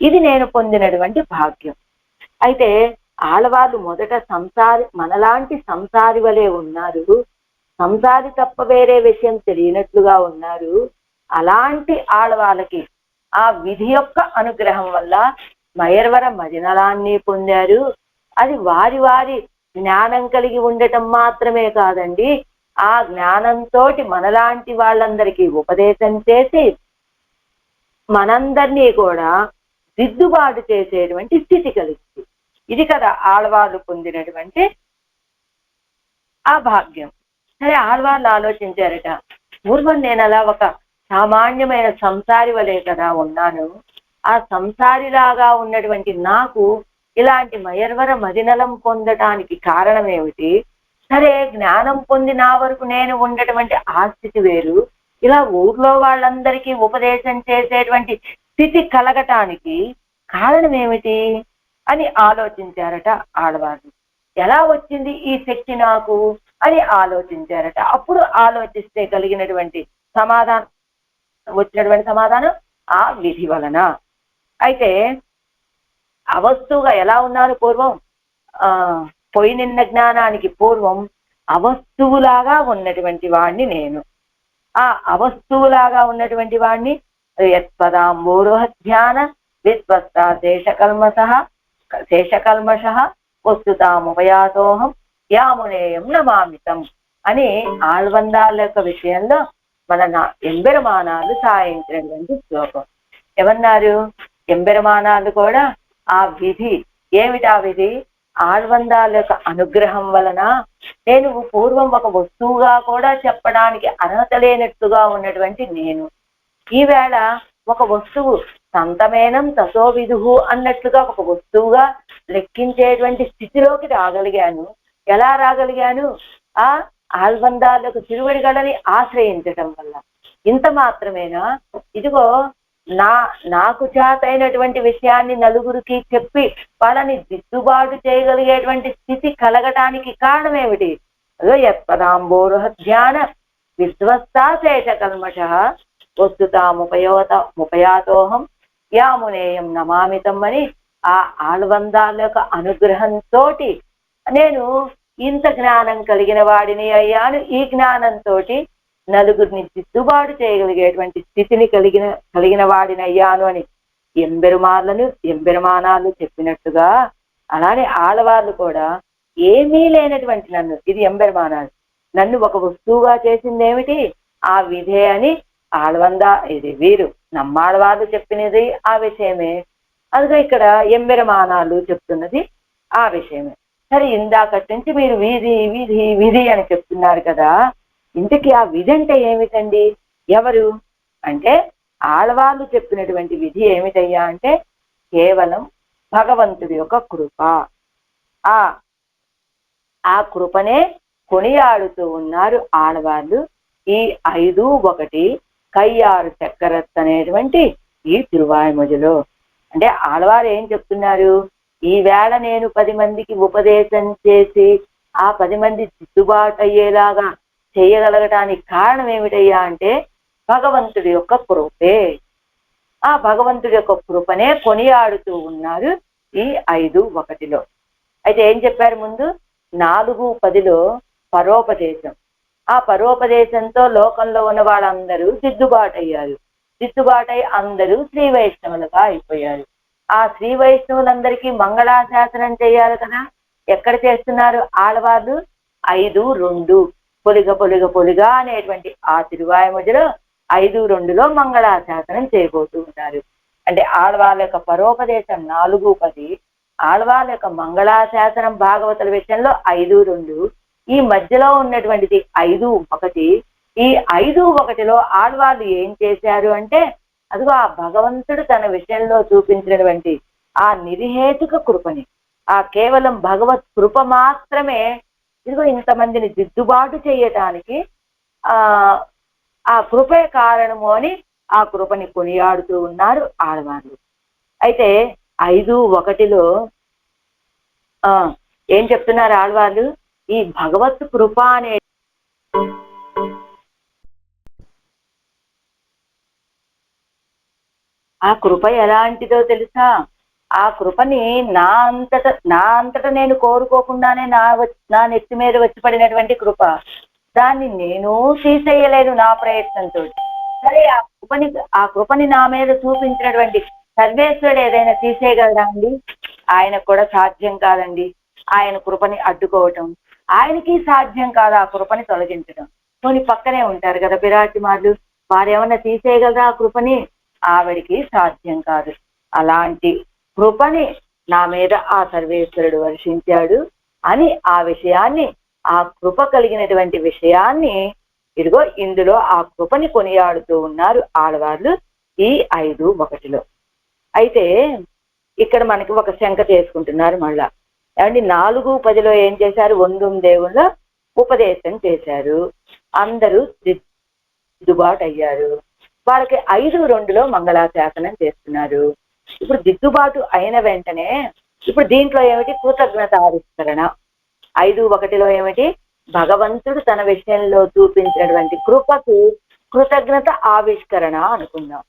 ఇది నేను పొందినటువంటి భాగ్యం. అయితే ఆళ్వార్లు మొదట మనలాంటి సంసారి వలె ఉన్నారు. సంసారి తప్ప వేరే విషయం తెలియనట్లుగా ఉన్నారు. అలాంటి ఆళ్వార్లకి ఆ విధి యొక్క అనుగ్రహం వల్ల మయర్వర మదినలాన్ని పొందారు. అది వారి వారి జ్ఞానం కలిగి ఉండటం మాత్రమే కాదండి, ఆ జ్ఞానంతో మనలాంటి వాళ్ళందరికీ ఉపదేశం చేసి మనందరినీ కూడా దిద్దుబాటు చేసేటువంటి స్థితి కలిగింది. ఇది కదా ఆళ్వార్లు పొందినటువంటి ఆ భాగ్యం. సరే ఆళ్వార్లు ఆలోచించారట, పూర్వం నేను అలా ఒక సామాన్యమైన సంసారి వలె కదా ఉన్నాను. ఆ సంసారిలాగా ఉన్నటువంటి నాకు ఇలాంటి మయర్వర మదినలం పొందటానికి కారణం ఏమిటి? సరే జ్ఞానం పొంది నా వరకు నేను ఉండటువంటి ఆ స్థితి వేరు, ఇలా ఊర్లో వాళ్ళందరికీ ఉపదేశం చేసేటువంటి స్థితి కలగటానికి కారణం ఏమిటి అని ఆలోచించారట ఆళ్వార్లు. ఎలా వచ్చింది ఈ శక్తి నాకు అని ఆలోచించారట. అప్పుడు ఆలోచిస్తే వచ్చినటువంటి సమాధానం ఆ విధి వలన. అయితే అవస్తువుగా ఎలా ఉన్నారు పూర్వం? పోయినిన్న జ్ఞానానికి పూర్వం అవస్తువులాగా ఉన్నటువంటి వాణ్ణి నేను. ఆ అవస్తువులాగా ఉన్నటువంటి వాణ్ణి యత్పదాంబోరోహ ధ్యాన విశ్వస్త శేషకల్మష వస్తుతాముపయాతోహం యామునేయం నమామితం అని ఆళ్వందాల యొక్క విషయంలో మన ఎంబెరమానాలు సాయించినటువంటి శ్లోకం. ఏమన్నారు? ఎంబెరమానాలు కూడా ఆ విధి ఏమిటి? ఆ విధి ఆళ్వందాల యొక్క అనుగ్రహం వలన నేను పూర్వం ఒక వస్తువుగా కూడా చెప్పడానికి అర్హత లేనట్టుగా ఉన్నటువంటి నేను ఈవేళ ఒక వస్తువు సంతమేనం తసో విదుహు అన్నట్లుగా ఒక వస్తువుగా లెక్కించేటువంటి స్థితిలోకి రాగలిగాను. ఎలా రాగలిగాను? ఆ ఆళ్వందాలకు తిరువడిగలని ఆశ్రయించటం వల్ల. ఇంత మాత్రమేనా? ఇదిగో నాకు చేతైనటువంటి విషయాన్ని నలుగురికి చెప్పి వాళ్ళని దిద్దుబాటు చేయగలిగేటువంటి స్థితి కలగటానికి కారణం ఏమిటి? యత్పదాంబోరుహ ధ్యాన విధ్వస్తా శేషకల్మష వస్తుతాముపయాతోహం యామునేయం నమామితం అని ఆ ఆళ్వందాల యొక్క అనుగ్రహంతో నేను ఇంత జ్ఞానం కలిగిన వాడిని అయ్యాను. ఈ జ్ఞానంతో నలుగురిని దిద్దుబాటు చేయగలిగేటువంటి స్థితిని కలిగిన వాడిని అయ్యాను అని ఎంబెరుమానాలు చెప్పినట్టుగా, అలానే ఆళ్వార్లు కూడా ఏమీ లేనటువంటి ఇది ఎంబెరుమానాలు నన్ను ఒక వస్తువుగా చేసింది ఏమిటి? ఆ విధే అని ఆళ్వందా ఇది వీరు నమ్మాళ్వారు చెప్పినది ఆ విషయమే, అదిగా ఇక్కడ ఎంబెరమానాలు చెప్తున్నది ఆ విషయమే. సరే, ఇందాకటి నుంచి మీరు విధి విధి విధి అని చెప్తున్నారు కదా, ఇంతకీ ఆ విధి అంటే ఏమిటండి? ఎవరు అంటే ఆళ్వార్లు చెప్పినటువంటి విధి ఏమిటయ్యా అంటే కేవలం భగవంతుడి యొక్క కృప. ఆ ఆ కృపనే కొనియాడుతూ ఉన్నారు ఆళ్వార్లు. ఈ 5:1 కయ్యారు చక్కరత్ అనేటువంటి ఈ తిరువాయ్మొழிలో. అంటే ఆళ్వారు ఏం చెప్తున్నారు? ఈవేళ నేను 10 మందికి ఉపదేశం చేసి ఆ 10 మంది దిద్దుబాటు అయ్యేలాగా చేయగలగటానికి కారణం ఏమిటయ్యా అంటే భగవంతుడి యొక్క కృపే. ఆ భగవంతుడి యొక్క కృపనే కొనియాడుతూ ఉన్నారు ఈ 5:1లో. అయితే ఏం చెప్పారు ముందు? 4:10లో పరోపదేశం. ఆ పరోపదేశంతో లోకంలో ఉన్న వాళ్ళందరూ దిద్దుబాటు అయ్యారు. దిద్దుబాటై అందరూ శ్రీ వైష్ణవులుగా అయిపోయారు. ఆ శ్రీ వైష్ణవులందరికీ మంగళాశాసనం చేయాలి కదా. ఎక్కడ చేస్తున్నారు ఆళ్వార్లు? 5:2 పొలిగ పొలిగ పొలిగా అనేటువంటి ఆ తిరువాయ్మొழிలో 5:2లో మంగళాశాసనం చేయబోతూ ఉన్నారు. అంటే ఆళ్వార్ల యొక్క పరోపదేశం 4:10, ఆళ్వార్ల యొక్క మంగళాశాసనం భాగవతుల విషయంలో 5:2, ఈ మధ్యలో ఉన్నటువంటిది 5:1. ఈ 5:1లో ఆళ్వార్లు ఏం చేశారు అంటే అదిగో ఆ భగవంతుడు తన విషయంలో చూపించినటువంటి ఆ నిర్హేతుక కృపని, ఆ కేవలం భగవత్ కృప మాత్రమే ఇదిగో ఇంతమందిని దిద్దుబాటు చేయటానికి ఆ కృపే కారణము అని ఆ కృపని కొనియాడుతూ ఉన్నారు ఆళ్వార్లు. అయితే 5:1లో ఏం చెప్తున్నారు ఆళ్వార్లు? ఈ భగవత్ కృప అనే ఆ కృప ఎలాంటిదో తెలుసా? ఆ కృపని నా అంతట నేను కోరుకోకుండానే నా నెత్తి మీద వచ్చి పడినటువంటి కృప. దాన్ని నేను తీసేయలేను నా ప్రయత్నంతో. సరే, ఆ కృపని నా మీద చూపించినటువంటి సర్వేశ్వరుడు ఏదైనా తీసేయగలడా అండి? ఆయనకు కూడా సాధ్యం కాదండి ఆయన కృపని అడ్డుకోవటం. ఆయనకి సాధ్యం కాదు ఆ కృపని తొలగించడం. కొన్ని పక్కనే ఉంటారు కదా పిరాటిమార్లు, వారేమన్నా తీసేయగలరా ఆ కృపని? ఆవిడికి సాధ్యం కాదు. అలాంటి కృపని నా మీద ఆ సర్వేశ్వరుడు వర్షించాడు అని ఆ విషయాన్ని, ఆ కృప కలిగినటువంటి విషయాన్ని ఇదిగో ఇందులో ఆ కృపని కొనియాడుతూ ఉన్నారు ఆళ్వార్లు ఈ 5:1లో. అయితే ఇక్కడ మనకి ఒక శంక చేసుకుంటున్నారు మళ్ళా. ఏమంటే 4:10లో ఏం చేశారు? ఒందుం దేవుళ్ళ ఉపదేశం చేశారు, అందరూ దిద్దుబాటు అయ్యారు. వాళ్ళకి 5:2లో మంగళాశాసనం చేస్తున్నారు. ఇప్పుడు దిద్దుబాటు అయిన వెంటనే ఇప్పుడు దీంట్లో ఏమిటి? కృతజ్ఞత ఆవిష్కరణ. 5:1లో ఏమిటి? భగవంతుడు తన విషయంలో చూపించినటువంటి కృపకు కృతజ్ఞత ఆవిష్కరణ అనుకుందాం.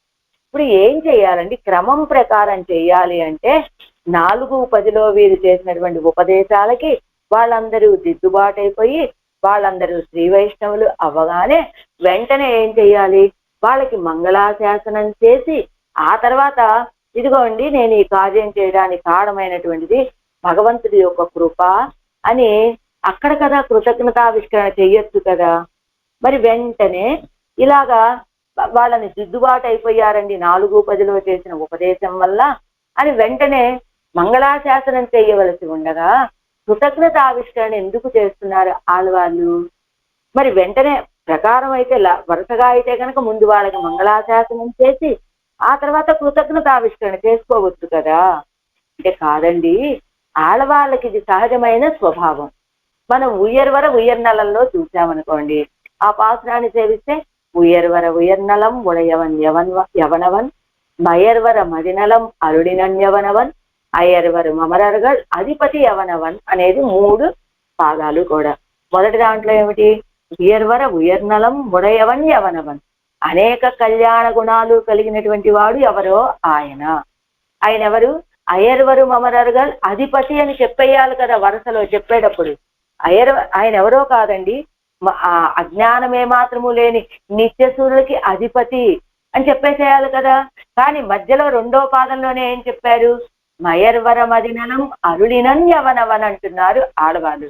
ఇప్పుడు ఏం చేయాలండి? క్రమం ప్రకారం చేయాలి అంటే 4:10లో వీరు చేసినటువంటి ఉపదేశాలకి వాళ్ళందరూ దిద్దుబాటు అయిపోయి వాళ్ళందరూ శ్రీ వైష్ణవులు అవ్వగానే వెంటనే ఏం చేయాలి? వాళ్ళకి మంగళాశాసనం చేసి ఆ తర్వాత ఇదిగోండి నేను ఈ కార్యం చేయడానికి కారణమైనటువంటిది భగవంతుడి యొక్క కృప అని అక్కడ కదా కృతజ్ఞతావిష్కరణ చెయ్యొచ్చు కదా. మరి వెంటనే ఇలాగా వాళ్ళని దిద్దుబాటు అయిపోయారండి 4:10లో చేసిన ఉపదేశం వల్ల అని వెంటనే మంగళాశాసనం చేయవలసి ఉండగా కృతజ్ఞతావిష్కరణ ఎందుకు చేస్తున్నారు ఆళ్వార్లు? మరి వెంటనే ప్రకారం అయితే వరుసగా అయితే కనుక ముందు వాళ్ళకి మంగళాశాసనం చేసి ఆ తర్వాత కృతజ్ఞతావిష్కరణ చేసుకోవచ్చు కదా. అంటే కాదండి, ఆడవాళ్ళకి ఇది సహజమైన స్వభావం. మనం ఉయ్యర్నలంలో చూసామనుకోండి, ఆ పాసురాన్ని సేవిస్తే ఉయ్యర్నలం ఉడయవన్ యవనవన్ మయర్వర మదినలం అరుడినన్ యవనవన్ అయ్యర్వరు మమరర్గల్ అధిపతి యవనవన్ అనేది 3 పాదాలు కూడా. మొదటి దాంట్లో ఏమిటి? ఉయ్యర్నలం ఉడయవన్ యవనవన్, అనేక కళ్యాణ గుణాలు కలిగినటువంటి వాడు ఎవరో ఆయన ఎవరు? అయ్యర్వరు మమరర్గల్ అధిపతి అని చెప్పేయాలి కదా వరుసలో చెప్పేటప్పుడు. ఆయన ఎవరో కాదండి, అజ్ఞానమే మాత్రము లేని నిత్యసూరులకి అధిపతి అని చెప్పేసేయాలి కదా. కానీ మధ్యలో 2వ పాదంలోనే ఏం చెప్పారు? మయర్వర మదినలం అరుడినన్ యవనవన్ అంటున్నారు ఆడవాళ్ళు.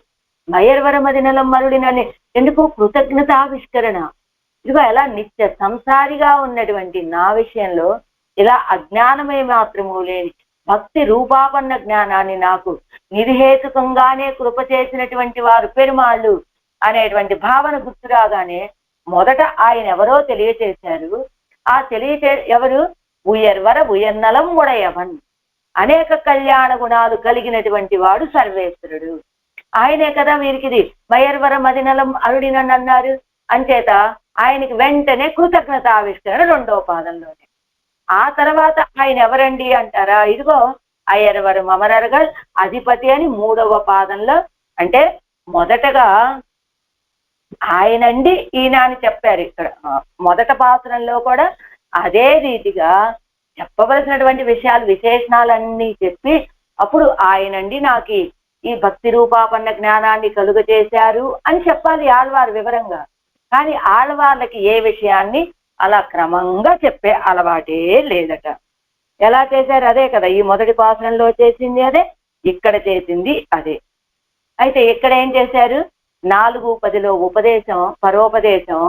మయర్వర మదినలం అరుడినని ఎందుకు? కృతజ్ఞతావిష్కరణ. ఇదిగో ఎలా నిత్య సంసారిగా ఉన్నటువంటి నా విషయంలో ఇలా అజ్ఞానమే మాత్రము లేని భక్తి రూపాపన్న జ్ఞానాన్ని నాకు నిర్హేతుకంగానే కృప చేసినటువంటి వారు పెరుమాళ్ళు అనేటువంటి భావన గుర్తు రాగానే మొదట ఆయన ఎవరో తెలియచేశారు. ఆ ఎవరు? ఉయర్వర ఉయర్నలం ఉడయవన్, అనేక కళ్యాణ గుణాలు కలిగినటువంటి వాడు సర్వేశ్వరుడు. ఆయనే కదా వీరికిది మయర్వర మదినలం అరుడినని అన్నారు. అంచేత ఆయనకి వెంటనే కృతజ్ఞతావిష్కరణ 2వ పాదంలోనే. ఆ తర్వాత ఆయన ఎవరండి అంటారా, ఇదిగో అయ్యర్వరు మమరరగల్ అధిపతి అని 3వ పాదంలో, అంటే మొదటగా ఆయనండి ఈయన అని చెప్పారు. ఇక్కడ మొదట పాత్రంలో కూడా అదే రీతిగా చెప్పవలసినటువంటి విషయాలు విశేషణాలన్నీ చెప్పి అప్పుడు ఆయనండి నాకు ఈ భక్తి రూపాపన్న జ్ఞానాన్ని కలుగ చేశారు అని చెప్పాలి ఆళ్వారు వివరంగా. కానీ ఆళ్వార్లకి ఏ విషయాన్ని అలా క్రమంగా చెప్పే అలవాటే లేదట. ఎలా చేశారు? అదే కదా ఈ మొదటి పాత్రంలో చేసింది అదే, ఇక్కడ చేసింది అదే. అయితే ఇక్కడ ఏం చేశారు? 4:10లో ఉపదేశం పరోపదేశం,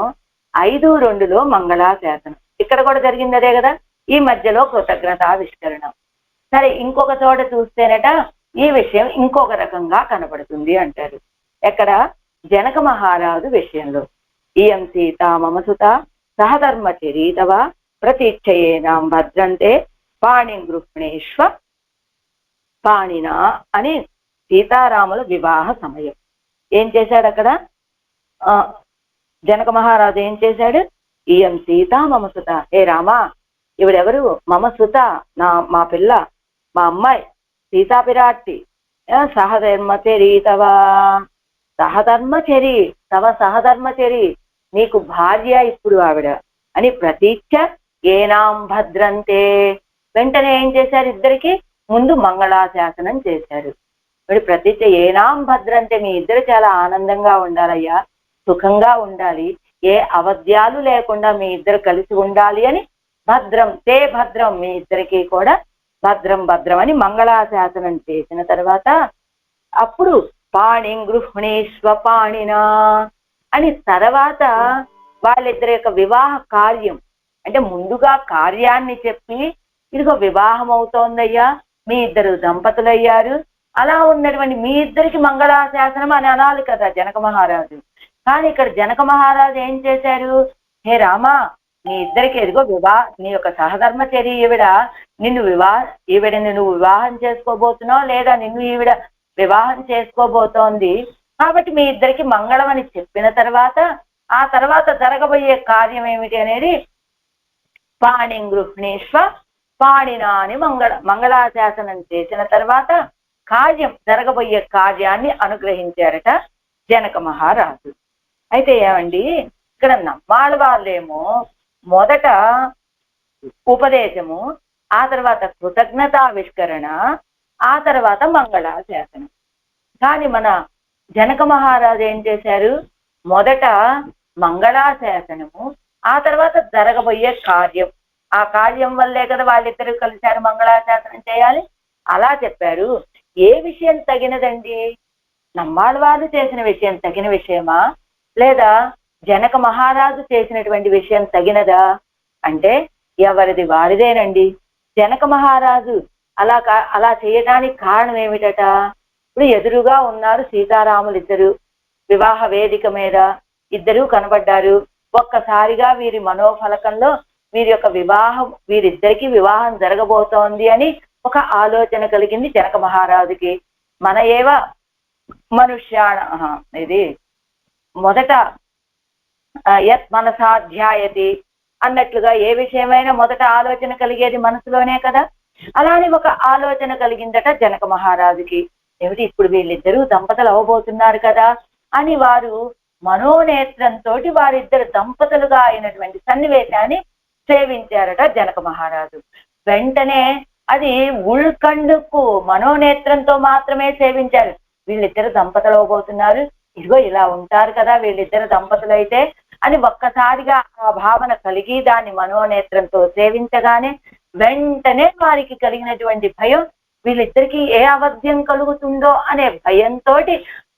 5:2లో మంగళాశాసనం. ఇక్కడ కూడా జరిగింది అదే కదా. ఈ మధ్యలో కృతజ్ఞతావిష్కరణ. సరే, ఇంకొక చోట చూస్తేనట ఈ విషయం ఇంకొక రకంగా కనబడుతుంది అంటారు. ఎక్కడ? జనక మహారాజు విషయంలో. ఇయం సీత మమ సుత సహధర్మచరీతవ ప్రతీక్షయేనాం భద్రంతే పాణిం గృహ్ణేష్వ పాణినా అని సీతారాముల వివాహ సమయం. ఏం చేశాడు అక్కడ? జనక మహారాజు ఏం చేశాడు? ఇయం సీత మమ సుత, హే రామా ఇవిడెవరు? మమ సుత, మా పిల్ల, మా అమ్మాయి సీతాపిరాట్టి. సహధర్మచరీతవా, సహధర్మచరి తవ సహధర్మచరి, నీకు భార్య ఇప్పుడు ఆవిడ అని ప్రతీక్ష ఏనాం భద్రంతే. వెంటనే ఏం చేశారు? ఇద్దరికి ముందు మంగళాశాసనం చేశారు. మరి ప్రతీక్ష ఏనాం భద్రంతే, మీ ఇద్దరు చాలా ఆనందంగా ఉండాలయ్యా, సుఖంగా ఉండాలి, ఏ అవధ్యాలు లేకుండా మీ ఇద్దరు కలిసి ఉండాలి అని భద్రం తే భద్రం, మీ ఇద్దరికి కూడా భద్రం భద్రం అని మంగళాశాసనం చేసిన తర్వాత అప్పుడు పాణిం గృహ్ణేష్వ పాణినా అని తర్వాత వాళ్ళిద్దరి యొక్క వివాహ కార్యం, అంటే ముందుగా కార్యాన్ని చెప్పి ఇదిగో వివాహం అవుతోందయ్యా, మీ ఇద్దరు దంపతులయ్యారు, అలా ఉన్నటువంటి మీ ఇద్దరికి మంగళాశాసనం అని అనాలి కదా జనక మహారాజు. కానీ ఇక్కడ జనక మహారాజు ఏం చేశారు? హే రామా, నీ ఇద్దరికి ఎదుగో నీ యొక్క సహధర్మచరి ఈవిడ ఈవిడని నువ్వు వివాహం చేసుకోబోతున్నావు, లేదా నిన్ను ఈవిడ వివాహం చేసుకోబోతోంది, కాబట్టి మీ ఇద్దరికి మంగళం అని చెప్పిన తర్వాత ఆ తర్వాత జరగబోయే కార్యం ఏమిటి అనేది పాణిం గృహ్ణేష్వ పాణినా అని మంగళాశాసనం చేసిన తర్వాత జరగబోయే కార్యాన్ని అనుగ్రహించారట జనక మహారాజు. అయితే ఏమండి, ఇక్కడ నమ్మాళ్ళ వాళ్ళేమో మొదట ఉపదేశము, ఆ తర్వాత కృతజ్ఞతావిష్కరణ, ఆ తర్వాత మంగళాశాసనం. కానీ మన జనక మహారాజు ఏం చేశారు? మొదట మంగళాశాసనము, ఆ తర్వాత జరగబోయే కార్యం, ఆ కార్యం వల్లే కదా వాళ్ళిద్దరూ కలిశారు మంగళాశాసనం చేయాలి, అలా చెప్పారు. ఏ విషయం తగినదండి? నమ్మాళ్ళ వాళ్ళు చేసిన విషయం తగిన విషయమా, లేదా జనక మహారాజు చేసినటువంటి విషయం తగినదా అంటే ఎవరిది వారిదేనండి. జనక మహారాజు అలా చేయడానికి కారణం ఏమిటట? ఇప్పుడు ఎదురుగా ఉన్నారు సీతారాములు ఇద్దరు, వివాహ వేదిక మీద ఇద్దరూ కనబడ్డారు. ఒక్కసారిగా వీరి మనోఫలకంలో వీరి యొక్క వీరిద్దరికి వివాహం జరగబోతోంది అని ఒక ఆలోచన కలిగింది జనక మహారాజుకి. మన ఏవ మనుష్యాణ ఇది మొదట యత్ మనసాధ్యాయతి అన్నట్లుగా ఏ విషయమైనా మొదట ఆలోచన కలిగేది మనసులోనే కదా. అలానే ఒక ఆలోచన కలిగిందట జనక మహారాజుకి. ఏమిటి, ఇప్పుడు వీళ్ళిద్దరూ దంపతులు అవ్వబోతున్నారు కదా అని వారు మనోనేత్రంతో వారిద్దరు దంపతులుగా అయినటువంటి సన్నివేశాన్ని సేవించారట జనక మహారాజు. వెంటనే అది ఉల్కండుకు మనోనేత్రంతో మాత్రమే సేవించారు. వీళ్ళిద్దరు దంపతులు అవ్వబోతున్నారు, ఇదిగో ఇలా ఉంటారు కదా వీళ్ళిద్దరు దంపతులైతే అని ఒక్కసారిగా ఆ భావన కలిగి దాన్ని మనోనేత్రంతో సేవించగానే వెంటనే వారికి కలిగినటువంటి భయం, వీళ్ళిద్దరికి ఏ అవధ్యం కలుగుతుందో అనే భయంతో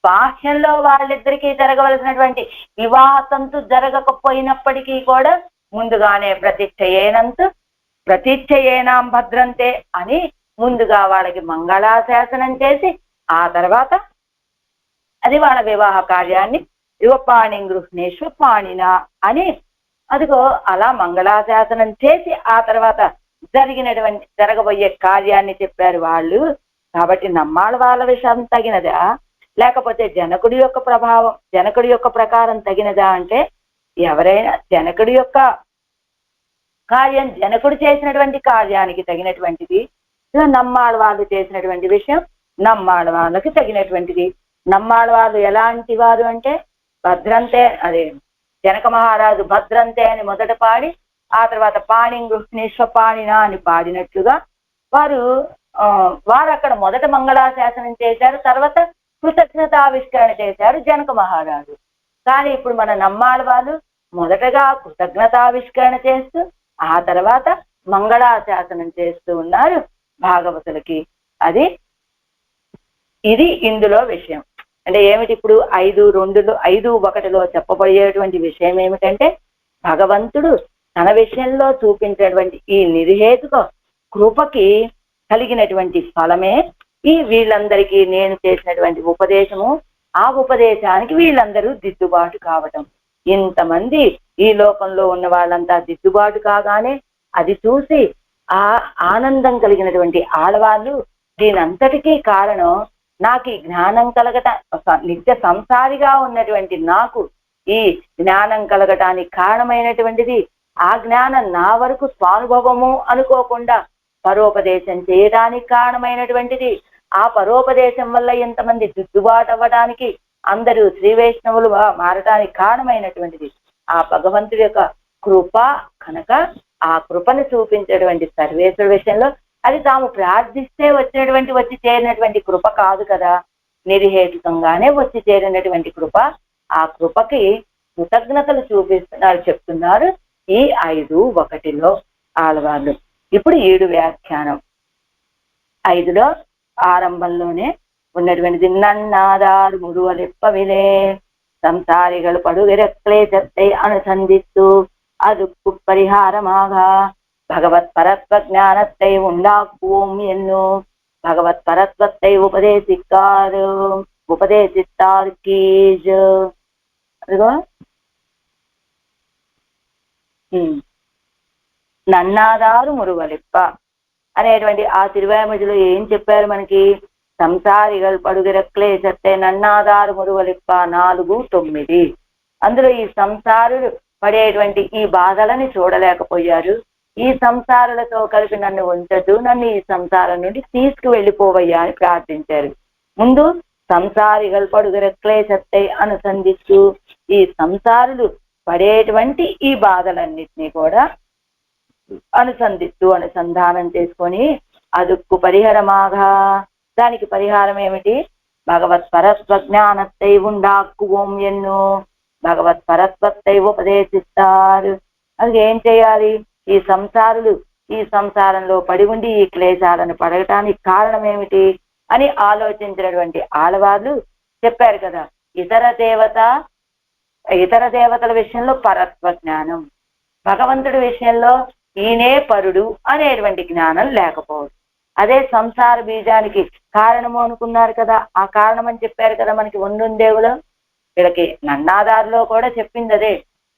బాహ్యంలో వాళ్ళిద్దరికీ జరగవలసినటువంటి వివాహ తంతు జరగకపోయినప్పటికీ కూడా ముందుగానే ప్రతిచ్ఛయేనాం భద్రంతే అని ముందుగా వాళ్ళకి మంగళాశాసనం చేసి ఆ తర్వాత అది వాళ్ళ వివాహ కార్యాన్ని యువపాణి గృహ్ణేశ్వ పాణిన అని అదిగో అలా మంగళాశాసనం చేసి ఆ తర్వాత జరగబోయే కార్యాన్ని చెప్పారు వాళ్ళు. కాబట్టి నమ్మాళ్ళ వాళ్ళ విషయం తగినదా, లేకపోతే జనకుడి యొక్క ప్రభావం జనకుడి యొక్క ప్రకారం తగినదా అంటే ఎవరైనా జనకుడి యొక్క కార్యం జనకుడు చేసినటువంటి కార్యానికి తగినటువంటిది, నమ్మాళ్ళ వాళ్ళు చేసినటువంటి విషయం నమ్మాళ్ళ వాళ్ళకి తగినటువంటిది. నమ్మాళ్ళ వాళ్ళు ఎలాంటి వారు అంటే భద్రంతే, అదే జనక మహారాజు భద్రంతే అని మొదట పాడి ఆ తర్వాత పాణి గృహ్ణేశ్వ పాణిన అని పాడినట్లుగా వారు అక్కడ మొదట మంగళాశాసనం చేశారు, తర్వాత కృతజ్ఞతావిష్కరణ చేశారు జనక మహారాజు. కానీ ఇప్పుడు మన నమ్మాళ్ళ వాళ్ళు మొదటగా కృతజ్ఞతావిష్కరణ చేస్తూ ఆ తర్వాత మంగళాశాసనం చేస్తూ ఉన్నారు భాగవతులకి. ఇది ఇందులో విషయం. అంటే ఏమిటి, ఇప్పుడు 5:2 చెప్పబోయేటువంటి విషయం ఏమిటంటే భగవంతుడు తన విషయంలో చూపించేటువంటి ఈ నిర్హేతుక కృపకి కలిగినటువంటి ఫలమే ఈ వీళ్ళందరికీ నేను చేసినటువంటి ఉపదేశము. ఆ ఉపదేశానికి వీళ్ళందరూ దిద్దుబాటు కావటం, ఇంతమంది ఈ లోకంలో ఉన్న వాళ్ళంతా దిద్దుబాటు కాగానే అది చూసి ఆ ఆనందం కలిగినటువంటి ఆడవాళ్ళు దీనంతటికీ కారణం నాకు ఈ జ్ఞానం నిత్య సంసారిగా ఉన్నటువంటి నాకు ఈ జ్ఞానం కలగటానికి కారణమైనటువంటిది, ఆ జ్ఞానం నా వరకు స్వానుభవము అనుకోకుండా పరోపదేశం చేయడానికి కారణమైనటువంటిది, ఆ పరోపదేశం వల్ల ఎంతమంది దిద్దుబాటు అవ్వడానికి అందరూ శ్రీ వైష్ణవులు మారటానికి కారణమైనటువంటిది ఆ భగవంతుడి యొక్క కృప కనుక ఆ కృపను చూపించేటువంటి సర్వేశ్వరుడి విషయంలో అది తాము ప్రార్థిస్తే వచ్చి చేరినటువంటి కృప కాదు కదా, నిర్హేతుకంగానే వచ్చి చేరినటువంటి కృప. ఆ కృపకి కృతజ్ఞతలు చెప్తున్నారు ఈ 5:1 ఆళ్వార్లు. ఇప్పుడు 7 వ్యాఖ్యానం. 5లో ఆరంభంలోనే ఉన్నటువంటిది నన్నాదారు మురువలెప్పవిలే సంసారిகள் படுகிற கிளேசத்தை அனுசந்தித்து அதுக்கு பரிகாரமாக பகவத் பரத்வ ஞானத்தை உண்டாக்குவோம் என்னும் பகவத் பரத்வத்தை உபதேசித்தார் கீஜ். అదిగో నన్నాదారు మురువలిప్ప అనేటువంటి ఆ తిరువాయిమడిలో ఏం చెప్పారు మనకి, సంసారిகள் పడుగిర క్లేశத்தை నన్నాదారు మురువలిప్ప 4:9. అందులో ఈ సంసారులు పడేటువంటి ఈ బాధలని చూడలేకపోయారు, ఈ సంసారులతో కలిపి నన్ను ఉంచద్దు, నన్ను ఈ సంసారం నుండి తీసుకువెళ్ళిపోవయ్యా అని ప్రార్థించారు. ముందు సంసారిகள் పడుగిర క్లేశத்தை అనుసంధిస్తూ ఈ సంసారులు పడేటువంటి ఈ బాధలన్నిటినీ కూడా అనుసంధానం చేసుకొని అదుక్కు పరిహారమాగా, దానికి పరిహారం ఏమిటి, భగవత్ పరత్వ జ్ఞానத்தை உண்டாக்குவோம் ఎన్నో భగవత్ పరత్వத்தை ఉపదేశిస్తారు. అది ఏం చేయాలి, ఈ సంసారంలో పడి ఉండి ఈ క్లేశాలను పడగటానికి కారణం ఏమిటి అని ఆలోచించినటువంటి ఆడవాళ్ళు చెప్పారు కదా, ఇతర దేవతల విషయంలో పరత్వ జ్ఞానం, భగవంతుడి విషయంలో ఈయనే పరుడు అనేటువంటి జ్ఞానం లేకపోవడం, అదే సంసార బీజానికి కారణము అనుకున్నారు కదా, ఆ కారణం అని చెప్పారు కదా మనకి దేవుడు. వీళ్ళకి నన్నాదారులో కూడా చెప్పింది అదే,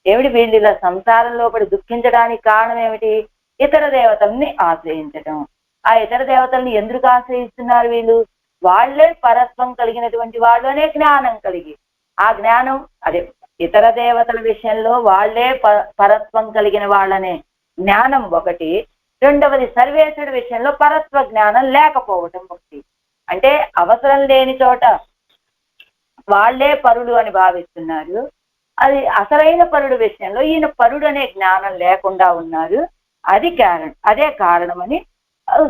ఏమిటి వీళ్ళు ఇలా సంసారంలో పడి దుఃఖించడానికి కారణం ఏమిటి, ఇతర దేవతల్ని ఆశ్రయించడం. ఆ ఇతర దేవతల్ని ఎందుకు ఆశ్రయిస్తున్నారు వీళ్ళు, వాళ్లే పరత్వం కలిగినటువంటి వాళ్ళు అనే జ్ఞానం కలిగి, ఆ జ్ఞానం అదే ఇతర దేవతల విషయంలో వాళ్లే పరత్వం కలిగిన వాళ్ళనే జ్ఞానం ఒకటి, రెండవది సర్వేశ్వరుడి విషయంలో పరత్వ జ్ఞానం లేకపోవటం ఒకటి. అంటే అవసరం లేని చోట వాళ్లే పరుడు అని భావిస్తున్నారు, అది అసలైన పరుడు విషయంలో ఈయన పరుడు అనే జ్ఞానం లేకుండా ఉన్నారు, అదే కారణమని.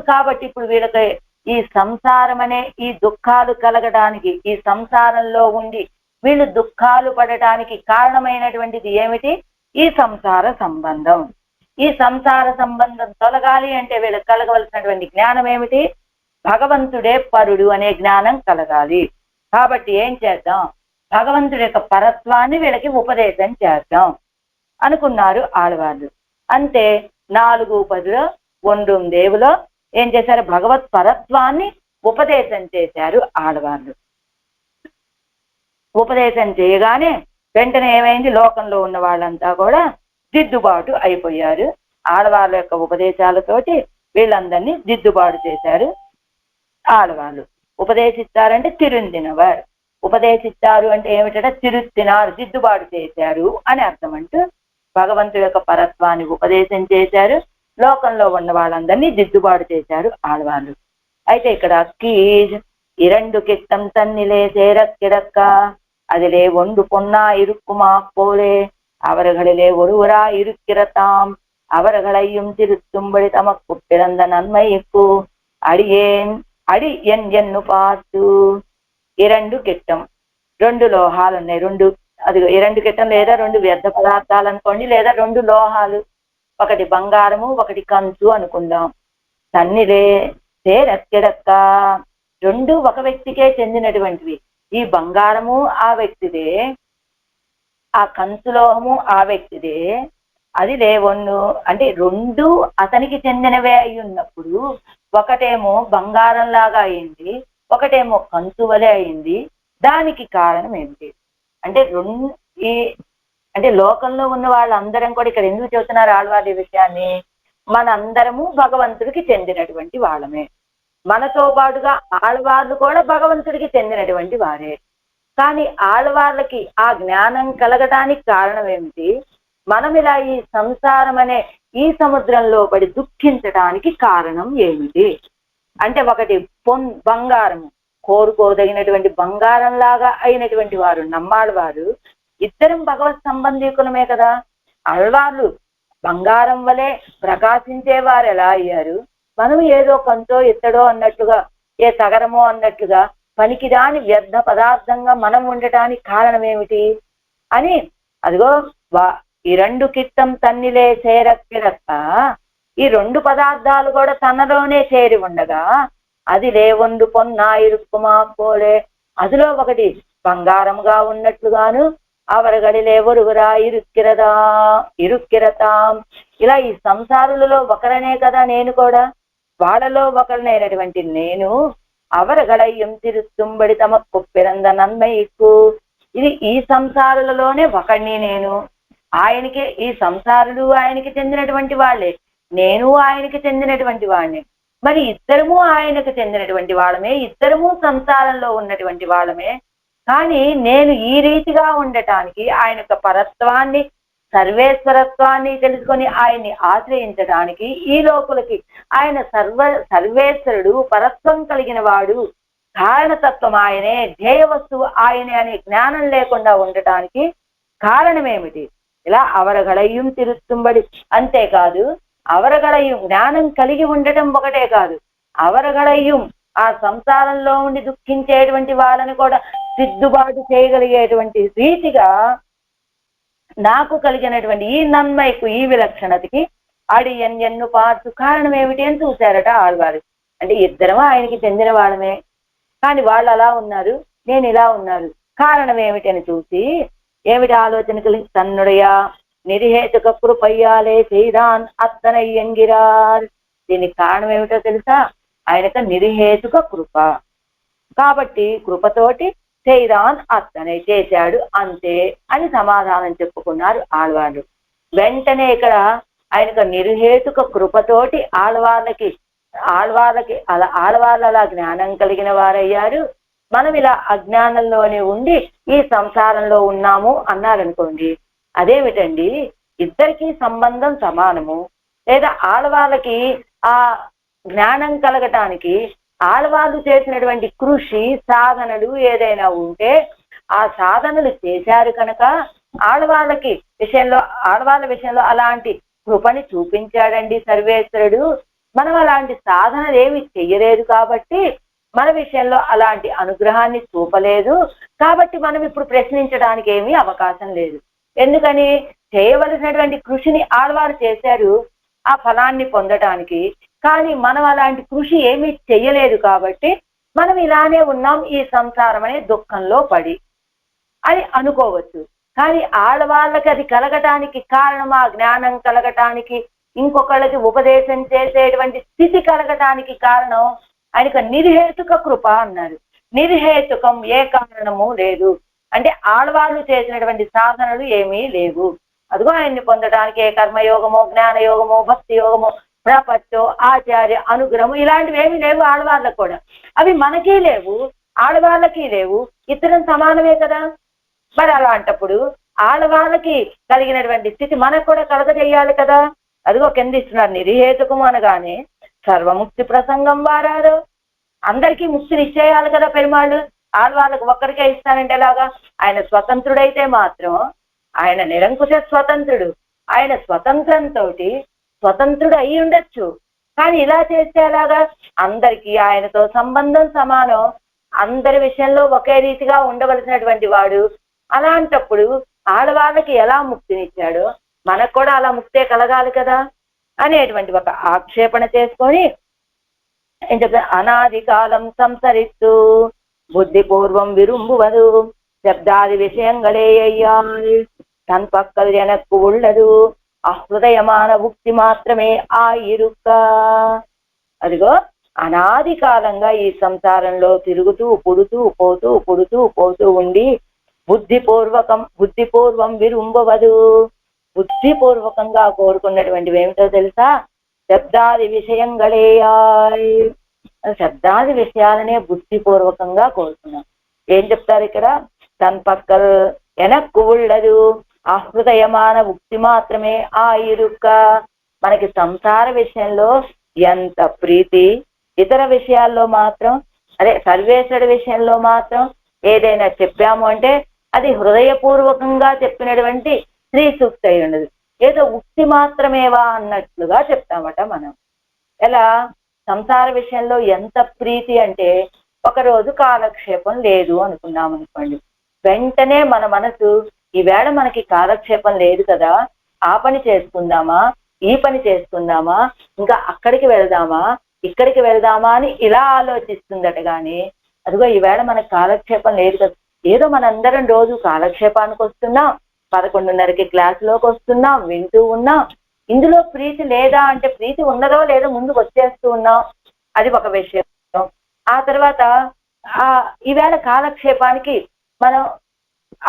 కాబట్టి ఇప్పుడు వీళ్ళకి ఈ సంసారం అనే ఈ దుఃఖాలు కలగడానికి, ఈ సంసారంలో ఉండి వీళ్ళు దుఃఖాలు పడటానికి కారణమైనటువంటిది ఏమిటి, ఈ సంసార సంబంధం. ఈ సంసార సంబంధం తొలగాలి అంటే వీళ్ళకి కలగవలసినటువంటి జ్ఞానం ఏమిటి, భగవంతుడే పరుడు అనే జ్ఞానం కలగాలి. కాబట్టి ఏం చేద్దాం, భగవంతుడి యొక్క పరత్వాన్ని వీళ్ళకి ఉపదేశం చేద్దాం అనుకున్నారు ఆడవాళ్ళు. అంతే 4 1 దేవులో ఏం చేశారు, భగవత్ పరత్వాన్ని ఉపదేశం చేశారు ఆడవాళ్ళు. ఉపదేశం చేయగానే వెంటనే ఏమైంది, లోకంలో ఉన్న వాళ్ళంతా కూడా దిద్దుబాటు అయిపోయారు. ఆడవాళ్ళ యొక్క ఉపదేశాలతోటి వీళ్ళందరినీ దిద్దుబాటు చేశారు ఆడవాళ్ళు. ఉపదేశిస్తారంటే తిరుందినవర్, ఉపదేశిస్తారు అంటే ఏమిటంటే తిరుత్తినారు, దిద్దుబాటు చేశారు అని అర్థం. అంటూ భగవంతుడి యొక్క పరత్వాన్ని ఉపదేశం చేశారు, లోకంలో ఉన్న వాళ్ళందరినీ దిద్దుబాటు చేశారు ఆడవాళ్ళు. అయితే ఇక్కడ కీజ్ 2 கிட்டம் தன்னிலே சேர கிடக்க அதிலே ஒன்று பொன்னா இருக்குமா போலே அவர்களிலே ஒருவரா இருக்கிறதாம் அவர்களையும் திருத்தும்படி தமக்கு பிறந்த நன்மைக்கு అడి ఎన్ను పాటు. 2 గిట్టం, 2 లోహాలు ఉన్నాయి. అది 2 గిట్టం లేదా 2 వ్యర్థ పదార్థాలు అనుకోండి, లేదా 2 లోహాలు, ఒకటి బంగారము ఒకటి కంచు అనుకుందాం. తన్నిలే సేరక్కెడక్క, 2 ఒక వ్యక్తికే చెందినటువంటివి. ఈ బంగారము ఆ వ్యక్తిదే, ఆ కంచులోహము ఆ వ్యక్తిదే. అది లేవన్ను అంటే 2 అతనికి చెందినవే అయి ఉన్నప్పుడు ఒకటేమో బంగారం లాగా అయింది, ఒకటేమో కంచు వలె అయింది. దానికి కారణం ఏమిటి అంటే అంటే లోకంలో ఉన్న వాళ్ళందరం కూడా ఇక్కడ ఎందుకు చెబుతున్నారు ఆళ్వారి విషయాన్ని, మనందరము భగవంతుడికి చెందినటువంటి వాళ్ళమే. మనతో పాటుగా ఆళ్వార్లు కూడా భగవంతుడికి చెందినటువంటి వారే. కానీ ఆళ్వార్లకి ఆ జ్ఞానం కలగటానికి కారణం ఏమిటి, మనం ఇలా ఈ సంసారం అనే ఈ సముద్రంలో పడి దుఃఖించడానికి కారణం ఏమిటి అంటే, ఒకటి బంగారము, కోరుకోదగినటువంటి బంగారం లాగా అయినటువంటి వారు నమ్మాళ్ళవారు ఇద్దరం భగవత్ సంబంధీకులమే కదా. ఆళ్వార్లు బంగారం వలె ప్రకాశించేవారు ఎలా అయ్యారు, మనం ఏదో కంతో ఇత్తడో అన్నట్టుగా, ఏ తగరమో అన్నట్టుగా పనికిరాని వ్యర్థ పదార్థంగా మనం ఉండటానికి కారణం ఏమిటి అని. అదిగో ఈ 2 కిట్టం తన్నిలే చేరక్కిరక్క, ఈ 2 పదార్థాలు కూడా తనలోనే చేరి ఉండగా, అది లేవొండు పొన్నా ఇరుక్కుమా పోలే, అందులో ఒకటి బంగారంగా ఉన్నట్లుగాను, అవరగడిలే ఒరుగురా ఇరుక్కిరతాం, ఇలా ఈ సంసారులలో ఒకరనే కదా నేను కూడా, వాళ్ళలో ఒకరినైనటువంటి నేను అవరగడయ్యం తిరుస్తుంబడి తమకు పిరంద నన్మైకు, ఇది ఈ సంసారులలోనే ఒకడిని నేను. ఆయనకి ఈ సంసారులు ఆయనకి చెందినటువంటి వాళ్ళే, నేను ఆయనకి చెందినటువంటి వాడిని. మరి ఇద్దరము ఆయనకు చెందినటువంటి వాళ్ళమే, ఇద్దరము సంసారంలో ఉన్నటువంటి వాళ్ళమే. కానీ నేను ఈ రీతిగా ఉండటానికి, ఆయన యొక్క పరత్వాన్ని సర్వేశ్వరత్వాన్ని తెలుసుకొని ఆయన్ని ఆశ్రయించడానికి, ఈ లోకులకి ఆయన సర్వేశ్వరుడు, పరత్వం కలిగిన వాడు, కారణతత్వం ఆయనే, ధ్యేయ వస్తువు ఆయనే అనే జ్ఞానం లేకుండా ఉండటానికి కారణమేమిటి. ఇలా అవరగళయ్యం తిరుస్తుంబడి, అంతేకాదు అవరగళయ్యం జ్ఞానం కలిగి ఉండటం ఒకటే కాదు, అవరగళయ్యం ఆ సంసారంలో ఉండి దుఃఖించేటువంటి వాళ్ళని కూడా సిద్ధుబాటు చేయగలిగేటువంటి రీతిగా నాకు కలిగినటువంటి ఈ నన్మైకు, ఈ విలక్షణతకి అడి ఎన్ను పార్సు కారణం ఏమిటి అని చూశారట ఆళ్వారు. అంటే ఇద్దరం ఆయనకి చెందిన వాళ్ళమే, కానీ వాళ్ళు అలా ఉన్నారు, నేను ఇలా ఉన్నారు, కారణం ఏమిటి అని చూసి ఏమిటి ఆలోచన కలిగి, తన్నుడయా నిరిహేతుక కృపయ్యాలే చేయదాన్ అత్తనయ్యంగిరార్. దీనికి కారణం ఏమిటో తెలుసా, ఆయనకు నిరిహేతుక కృప, కాబట్టి కృపతోటి చేయదాన్ అత్తనే చేశాడు అంతే అని సమాధానం చెప్పుకున్నారు ఆళ్వార్లు. వెంటనే ఇక్కడ ఆయనకు నిర్హేతుక కృపతోటి ఆళ్వార్లకి ఆళ్వార్లు అలా జ్ఞానం కలిగిన వారయ్యారు. మనం ఇలా అజ్ఞానంలోనే ఉండి ఈ సంసారంలో ఉన్నాము అన్నారనుకోండి, అదేమిటండి, ఇద్దరికీ సంబంధం సమానము. లేదా ఆళ్వార్లకి ఆ జ్ఞానం కలగటానికి ఆళ్వార్లు చేసినటువంటి కృషి సాధనలు ఏదైనా ఉంటే ఆ సాధనలు చేశారు కనుక ఆళ్వార్ల విషయంలో అలాంటి కృపని చూపించాడండి సర్వేశ్వరుడు. మనం అలాంటి సాధనలు ఏమి చెయ్యలేదు కాబట్టి మన విషయంలో అలాంటి అనుగ్రహాన్ని చూపలేదు. కాబట్టి మనం ఇప్పుడు ప్రశ్నించడానికి ఏమీ అవకాశం లేదు. ఎందుకని, చేయవలసినటువంటి కృషిని ఆళ్వారు చేశారు ఆ ఫలాన్ని పొందటానికి. కానీ మనం అలాంటి కృషి ఏమీ చెయ్యలేదు కాబట్టి మనం ఇలానే ఉన్నాం ఈ సంసారం అనే దుఃఖంలో పడి అని అనుకోవచ్చు. కానీ ఆడవాళ్ళకి అది కలగటానికి కారణం ఆ జ్ఞానం కలగటానికి, ఇంకొకళ్ళకి ఉపదేశం చేసేటువంటి స్థితి కలగటానికి కారణం ఆయనకు నిర్హేతుక కృప అన్నారు. నిర్హేతుకం, ఏ కారణము లేదు. అంటే ఆడవాళ్ళు చేసినటువంటి సాధనలు ఏమీ లేవు. అదిగో ఆయన్ని పొందడానికి ఏ కర్మయోగమో, జ్ఞానయోగమో, భక్తి యోగమో, ప్రపత్తు, ఆచార్య అనుగ్రహం ఇలాంటివి ఏమీ లేవు ఆడవాళ్ళకు కూడా. అవి మనకీ లేవు, ఆడవాళ్ళకి లేవు, ఇద్దరం సమానమే కదా. మరి అలాంటప్పుడు ఆడవాళ్ళకి కలిగినటువంటి స్థితి మనకు కూడా కలగజేయాలి కదా. అదిగో కింద ఇస్తున్నారు, నిర్హేతుకం అనగానే సర్వముక్తి ప్రసంగం వారారు. అందరికీ ముక్తిని ఇచ్చేయాలి కదా పెరుమాళ్ళు. ఆడవాళ్ళకు ఒక్కరికే ఇస్తానంటే ఎలాగా? ఆయన స్వతంత్రుడైతే మాత్రం ఆయన నిరంకుశ స్వతంత్రుడు. ఆయన స్వతంత్రంతో స్వతంత్రుడు అయి ఉండొచ్చు, కానీ ఇలా చేస్తే ఎలాగా? అందరికీ ఆయనతో సంబంధం సమానం, అందరి విషయంలో ఒకే రీతిగా ఉండవలసినటువంటి వాడు. అలాంటప్పుడు ఆడవాళ్ళకి ఎలా ముక్తినిచ్చాడో మనకు కూడా అలా ముక్తే కలగాలి కదా అనేటువంటి ఒక ఆక్షేపణ చేసుకొని ఏం చెప్తారు? అనాది కాలం సంసరిస్తూ బుద్ధిపూర్వం విరుంబువదు శబ్దాది విషయంగళే అయ్యాల్ తన్ పక్కల్ ఎనక్కు ఉళ్ళదు అహృదయమాన ముక్తి మాత్రమే ఆ ఇరుక్క. అదిగో అనాది కాలంగా ఈ సంసారంలో తిరుగుతూ పుడుతూ ఉండి బుద్ధిపూర్వం విరుంబవదు, బుద్ధిపూర్వకంగా కోరుకున్నటువంటివి ఏమిటో తెలుసా? శబ్దాది విషయంగళేయాయ్. శబ్దాది విషయాలనే బుద్ధిపూర్వకంగా కోరుకున్నాం. ఏం చెప్తారు ఇక్కడ? తన్ పక్కల్ ఎనక్కు ఉళ్ళదు అహృదయమాన ముక్తి మాత్రమే ఆ ఇరుక్క. మనకి సంసార విషయంలో ఎంత ప్రీతి, ఇతర విషయాల్లో మాత్రం, అదే సర్వేశ్వరుడి విషయంలో మాత్రం ఏదైనా చెప్పాము అంటే అది హృదయపూర్వకంగా చెప్పినటువంటి శ్రీ సూక్తి అయి ఉండదు, ఏదో ఉక్తి మాత్రమేవా అన్నట్లుగా చెప్తామట మనం. ఎలా? సంసార విషయంలో ఎంత ప్రీతి అంటే, ఒకరోజు కాలక్షేపం లేదు అనుకున్నాం అనుకోండి, వెంటనే మన మనసు ఈవేళ మనకి కాలక్షేపం లేదు కదా, ఆ పని చేసుకుందామా, ఈ పని చేసుకుందామా, ఇంకా అక్కడికి వెళ్దామా, ఇక్కడికి వెళ్దామా అని ఇలా ఆలోచిస్తుందట. కానీ అదిగో ఈవేళ మనకు కాలక్షేపం లేదు కదా, ఏదో మనందరం రోజు కాలక్షేపానికి వస్తున్నాం, 11:30కి క్లాసులోకి వస్తున్నాం, వింటూ ఉన్నాం, ఇందులో ప్రీతి లేదా అంటే ప్రీతి ఉన్నదో లేదో ముందుకు వచ్చేస్తూ ఉన్నాం, అది ఒక విషయం. ఆ తర్వాత ఈవేళ కాలక్షేపానికి మనం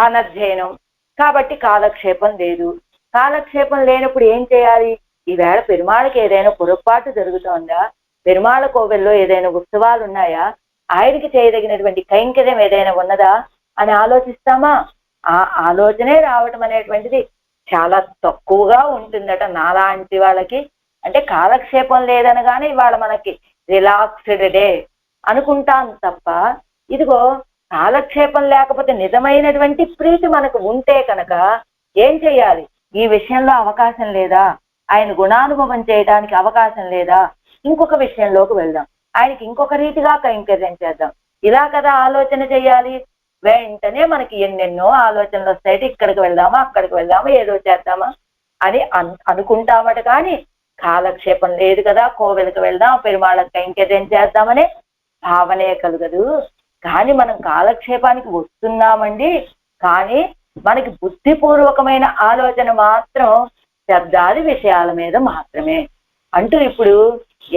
అనధ్యయనం కాబట్టి కాలక్షేపం లేదు. కాలక్షేపం లేనప్పుడు ఏం చేయాలి? ఈవేళ పెరుమాళకి ఏదైనా పొరపాటు జరుగుతోందా, పెరుమాళ కోవెల్లో ఏదైనా ఉత్సవాలు ఉన్నాయా, ఆయనకి చేయదగినటువంటి కైంకర్యం ఏదైనా ఉన్నదా అని ఆలోచిస్తామా? ఆ ఆలోచనే రావటం అనేటువంటిది చాలా తక్కువగా ఉంటుందట నాలాంటి వాళ్ళకి. అంటే కాలక్షేపం లేదనగానే ఇవాళ మనకి రిలాక్స్డ్ డే అనుకుంటాం తప్ప, ఇదిగో కాలక్షేపం లేకపోతే నిజమైనటువంటి ప్రీతి మనకు ఉంటే కనుక ఏం చెయ్యాలి? ఈ విషయంలో అవకాశం లేదా, ఆయన గుణానుభవం చేయడానికి అవకాశం లేదా, ఇంకొక విషయంలోకి వెళ్దాం, ఆయనకి ఇంకొక రీతిగా కైంకర్యం చేద్దాం, ఇలా కదా ఆలోచన చెయ్యాలి. వెంటనే మనకి ఎన్నెన్నో ఆలోచనలు వస్తాయి, ఇక్కడికి వెళ్దామా, అక్కడికి వెళ్దామా, ఏదో చేద్దామా అని అనుకుంటామట. కానీ కాలక్షేపం లేదు కదా, కోవెలకు వెళ్దాం, పెరుమాళకు కైంకర్యం చేద్దామనే భావనే కలుగదు. కానీ మనం కాలక్షేపానికి వస్తున్నామండి, కానీ మనకి బుద్ధిపూర్వకమైన ఆలోచన మాత్రం శబ్దాది విషయాల మీద మాత్రమే. అంటూ ఇప్పుడు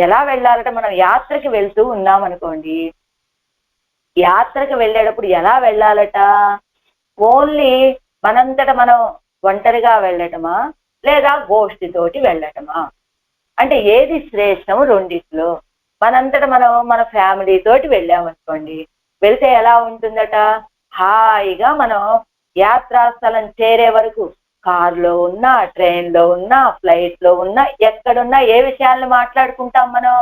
ఎలా వెళ్ళాలంటే, మనం యాత్రకి వెళ్తూ ఉన్నామనుకోండి, యాత్రకు వెళ్ళేటప్పుడు ఎలా వెళ్ళాలట? ఓన్లీ మనంతట మనం ఒంటరిగా వెళ్ళటమా, లేదా గోష్ఠితోటి వెళ్ళటమా? అంటే ఏది శ్రేష్టము రెండిట్లో? మనంతట మనం మన ఫ్యామిలీ తోటి వెళ్ళామనుకోండి, వెళ్తే ఎలా ఉంటుందట? హాయిగా మనం యాత్రాస్థలం చేరే వరకు కారులో ఉన్నా, ట్రైన్లో ఉన్నా, ఫ్లైట్లో ఉన్నా, ఎక్కడున్నా ఏ విషయాలను మాట్లాడుకుంటాం? మనం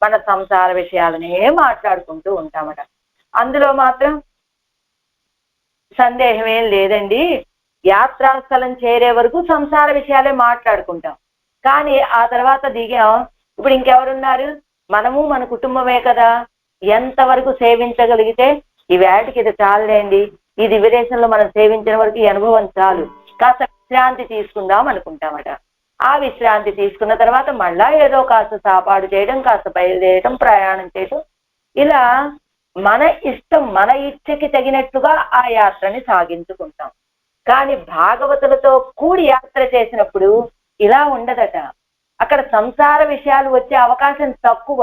మన సంసార విషయాలనే మాట్లాడుకుంటూ ఉంటామట. అందులో మాత్రం సందేహం ఏం లేదండి, యాత్రాస్థలం చేరే వరకు సంసార విషయాలే మాట్లాడుకుంటాం. కానీ ఆ తర్వాత దిగాం, ఇప్పుడు ఇంకెవరున్నారు? మనము మన కుటుంబమే కదా. ఎంతవరకు సేవించగలిగితే ఈ వేటికి ఇది చాలండి, ఇది విదేశంలో మనం సేవించిన వరకు ఈ అనుభవం చాలు, కాస్త విశ్రాంతి తీసుకుందాం అనుకుంటామట. ఆ విశ్రాంతి తీసుకున్న తర్వాత మళ్ళా ఏదో కాస్త సాపాడు చేయడం, కాస్త బయలుదేరడం, ప్రయాణం చేయడం, ఇలా మన ఇష్టం, మన ఇచ్చకి తగినట్టుగా ఆ యాత్రని సాగించుకుంటాం. కానీ భాగవతులతో కూడి యాత్ర చేసినప్పుడు ఇలా ఉండదట. అక్కడ సంసార విషయాలు వచ్చే అవకాశం తక్కువ.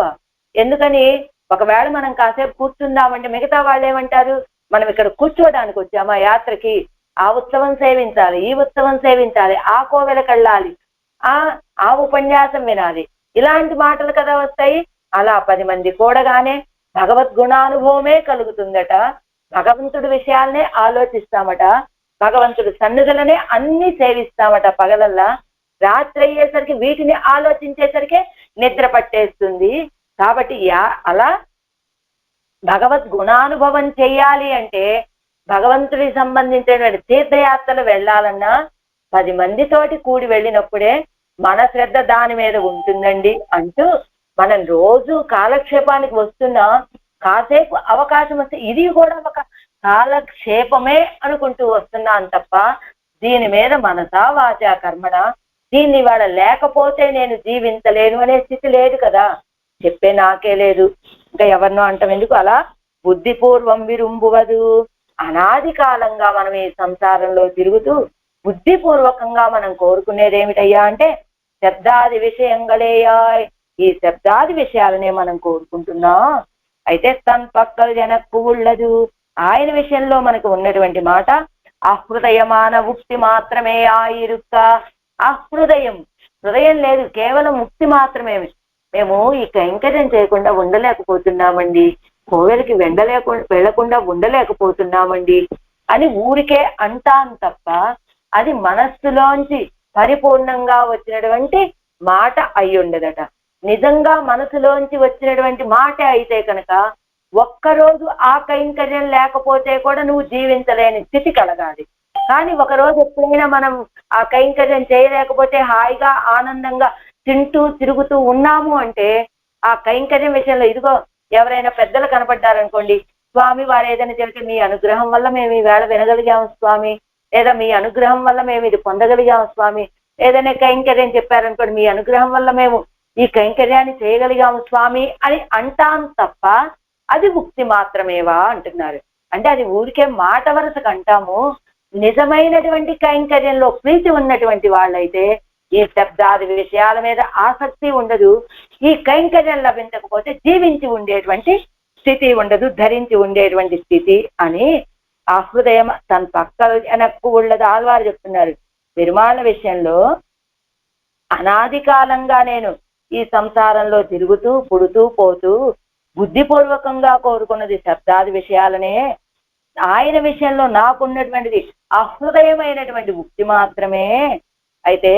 ఎందుకని, ఒకవేళ మనం కాసేపు కూర్చుందామంటే మిగతా వాళ్ళు ఏమంటారు, మనం ఇక్కడ కూర్చోడానికి వచ్చామా యాత్రకి, ఆ ఉత్సవం సేవించాలి, ఈ ఉత్సవం సేవించాలి, ఆ కోవెలకు వెళ్ళాలి, ఆ ఉపన్యాసం వినాలి, ఇలాంటి మాటలు కదా వస్తాయి. అలా 10 మంది కూడగానే భగవద్గుణానుభవమే కలుగుతుందట. భగవంతుడి విషయాలనే ఆలోచిస్తామట. భగవంతుడి సన్నిధులనే అన్ని సేవిస్తామట పగలల్లా. రాత్రి అయ్యేసరికి వీటిని ఆలోచించేసరికి నిద్ర పట్టేస్తుంది. కాబట్టి అలా భగవద్గుణానుభవం చెయ్యాలి అంటే, భగవంతుడికి సంబంధించినటువంటి తీర్థయాత్రలు వెళ్ళాలన్నా 10 మందితోటి కూడి వెళ్ళినప్పుడే మన శ్రద్ధ దాని మీద ఉంటుందండి అంటూ, మనం రోజు కాలక్షేపానికి వస్తున్నా కాసేపు అవకాశం వస్తే ఇది కూడా ఒక కాలక్షేపమే అనుకుంటూ వస్తున్నాను తప్ప, దీని మీద మనసా వాచా కర్మణ, దీన్ని ఇవాళ లేకపోతే నేను జీవించలేను అనే స్థితి లేదు కదా. చెప్పే నాకే లేదు, ఇంకా ఎవరినో అంటాం ఎందుకు. అలా బుద్ధిపూర్వం విరుంబువదు. అనాది కాలంగా మనం ఈ సంసారంలో తిరుగుతూ బుద్ధిపూర్వకంగా మనం కోరుకునేది ఏమిటయ్యా అంటే, శబ్దాది విషయంగళేయా, ఈ శబ్దాది విషయాలనే మనం కోరుకుంటున్నాం. అయితే తన్ పక్కల జనక్కు ఉళ్ళదు, ఆయన విషయంలో మనకు ఉన్నటువంటి మాట అహృదయమాన ముక్తి మాత్రమే ఆయిరుక్క. అహృదయం, హృదయం లేదు, కేవలం ముక్తి మాత్రమే. మేము ఈ కైంకర్యం చేయకుండా ఉండలేకపోతున్నామండి, కోవెలకి వెళ్లకుండా ఉండలేకపోతున్నామండి అని ఊరికే అంటాను తప్ప, అది మనస్సులోంచి పరిపూర్ణంగా వచ్చినటువంటి మాట అయి ఉండదట. నిజంగా మనసులోంచి వచ్చినటువంటి మాట అయితే కనుక ఒక్కరోజు ఆ కైంకర్యం లేకపోతే కూడా నువ్వు జీవించలేని స్థితి కలగాలి. కానీ ఒకరోజు ఎప్పుడైనా మనం ఆ కైంకర్యం చేయలేకపోతే హాయిగా ఆనందంగా తింటూ తిరుగుతూ ఉన్నాము అంటే, ఆ కైంకర్యం విషయంలో ఇదిగో ఎవరైనా పెద్దలు కనపడ్డారనుకోండి, స్వామి వారు ఏదైనా చెబితే మీ అనుగ్రహం వల్ల మేము ఈవేళ వినగలిగాము స్వామి, లేదా మీ అనుగ్రహం వల్ల మేము ఇది పొందగలిగాము స్వామి, ఏదైనా కైంకర్యం చెప్పారనుకోండి, మీ అనుగ్రహం వల్ల మేము ఈ కైంకర్యాన్ని చేయగలిగాము స్వామి అని అంటాం తప్ప, అది ముక్తి మాత్రమేవా అంటున్నారు. అంటే అది ఊరికే మాట వరుసకు అంటాము. నిజమైనటువంటి కైంకర్యంలో ప్రీతి ఉన్నటువంటి వాళ్ళైతే ఈ శబ్దాది విషయాల మీద ఆసక్తి ఉండదు. ఈ కైంకర్యం లభించకపోతే జీవించి ఉండేటువంటి స్థితి ఉండదు, ధరించి ఉండేటువంటి స్థితి అని ఆ హృదయం తన పక్కల వెనక్కు ఉళ్ళదు ఆళ్వారు చెప్తున్నారు. పెరుమాళ్ళ విషయంలో అనాది కాలంగా నేను ఈ సంసారంలో తిరుగుతూ పుడుతూ పోతూ బుద్ధిపూర్వకంగా కోరుకున్నది శబ్దాది విషయాలనే. ఆయన విషయంలో నాకున్నటువంటిది అహృదయమైనటువంటి ముక్తి మాత్రమే. అయితే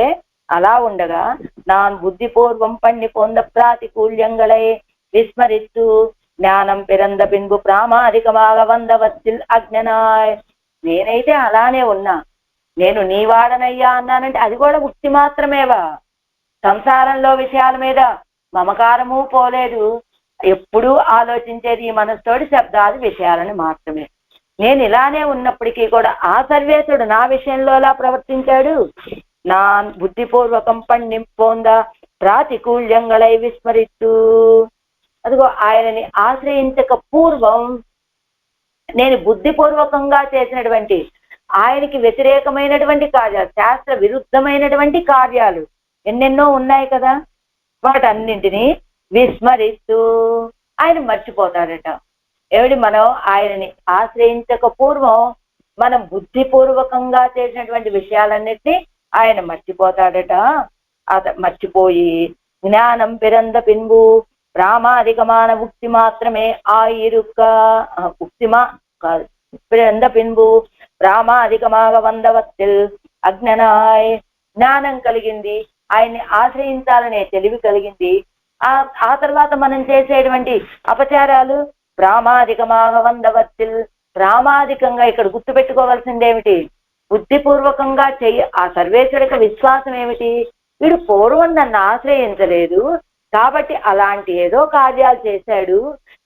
అలా ఉండగా నాన్ బుద్ధిపూర్వం పణ్ణి పొంద ప్రాతికూల్యంగళై విస్మరిస్తూ జ్ఞానం పిరంద పిన్బు ప్రామాధికమాగ వందవత్తిల్ అజ్ఞనాయ్. నేనైతే అలానే ఉన్నా, నేను నీ వాడనయ్యా అన్నానంటే అది కూడా ముక్తి మాత్రమేవా. సంసారంలో విషయాల మీద మమకారము పోలేదు, ఎప్పుడూ ఆలోచించేది ఈ మనసుతోటి శబ్దాది విషయాలను మాత్రమే. నేను ఇలానే ఉన్నప్పటికీ కూడా ఆ సర్వేశ్వరుడు నా విషయంలో ఎలా ప్రవర్తించాడు, నా బుద్ధిపూర్వకం పణ్ణింపొంద ప్రాతికూల్యంగళై విస్మరిస్తూ. అదిగో ఆయనని ఆశ్రయించక పూర్వం నేను బుద్ధిపూర్వకంగా చేసినటువంటి ఆయనకి వ్యతిరేకమైనటువంటి కార్యాలు, శాస్త్ర విరుద్ధమైనటువంటి కార్యాలు ఎన్నెన్నో ఉన్నాయి కదా, వాటన్నింటినీ విస్మరిస్తూ ఆయన మర్చిపోతాడట. ఏమిటి, మనం ఆయనని ఆశ్రయించక పూర్వం మనం బుద్ధిపూర్వకంగా చేసినటువంటి విషయాలన్నిటినీ ఆయన మర్చిపోతాడట. మర్చిపోయి జ్ఞానం పిరంద పిన్బు ప్రామాధికమాన ముక్తి మాత్రమే ఆయిరుక్క. ముక్తిమా కాదు, పిరంద పిన్బు ప్రామాధికమాగ వందవత్తిల్ అజ్ఞనాయ్. జ్ఞానం కలిగింది, ఆయన్ని ఆశ్రయించాలనే తెలివి కలిగింది. ఆ తర్వాత మనం చేసేటువంటి అపచారాలు ప్రామాధికమాగ వందవత్తిల్. ప్రామాధికంగా ఇక్కడ గుర్తుపెట్టుకోవాల్సిందేమిటి, బుద్ధిపూర్వకంగా ఆ సర్వేశ్వరుడికి విశ్వాసం ఏమిటి, వీడు పూర్వం నన్ను ఆశ్రయించలేదు కాబట్టి అలాంటి ఏదో కార్యాలు చేశాడు,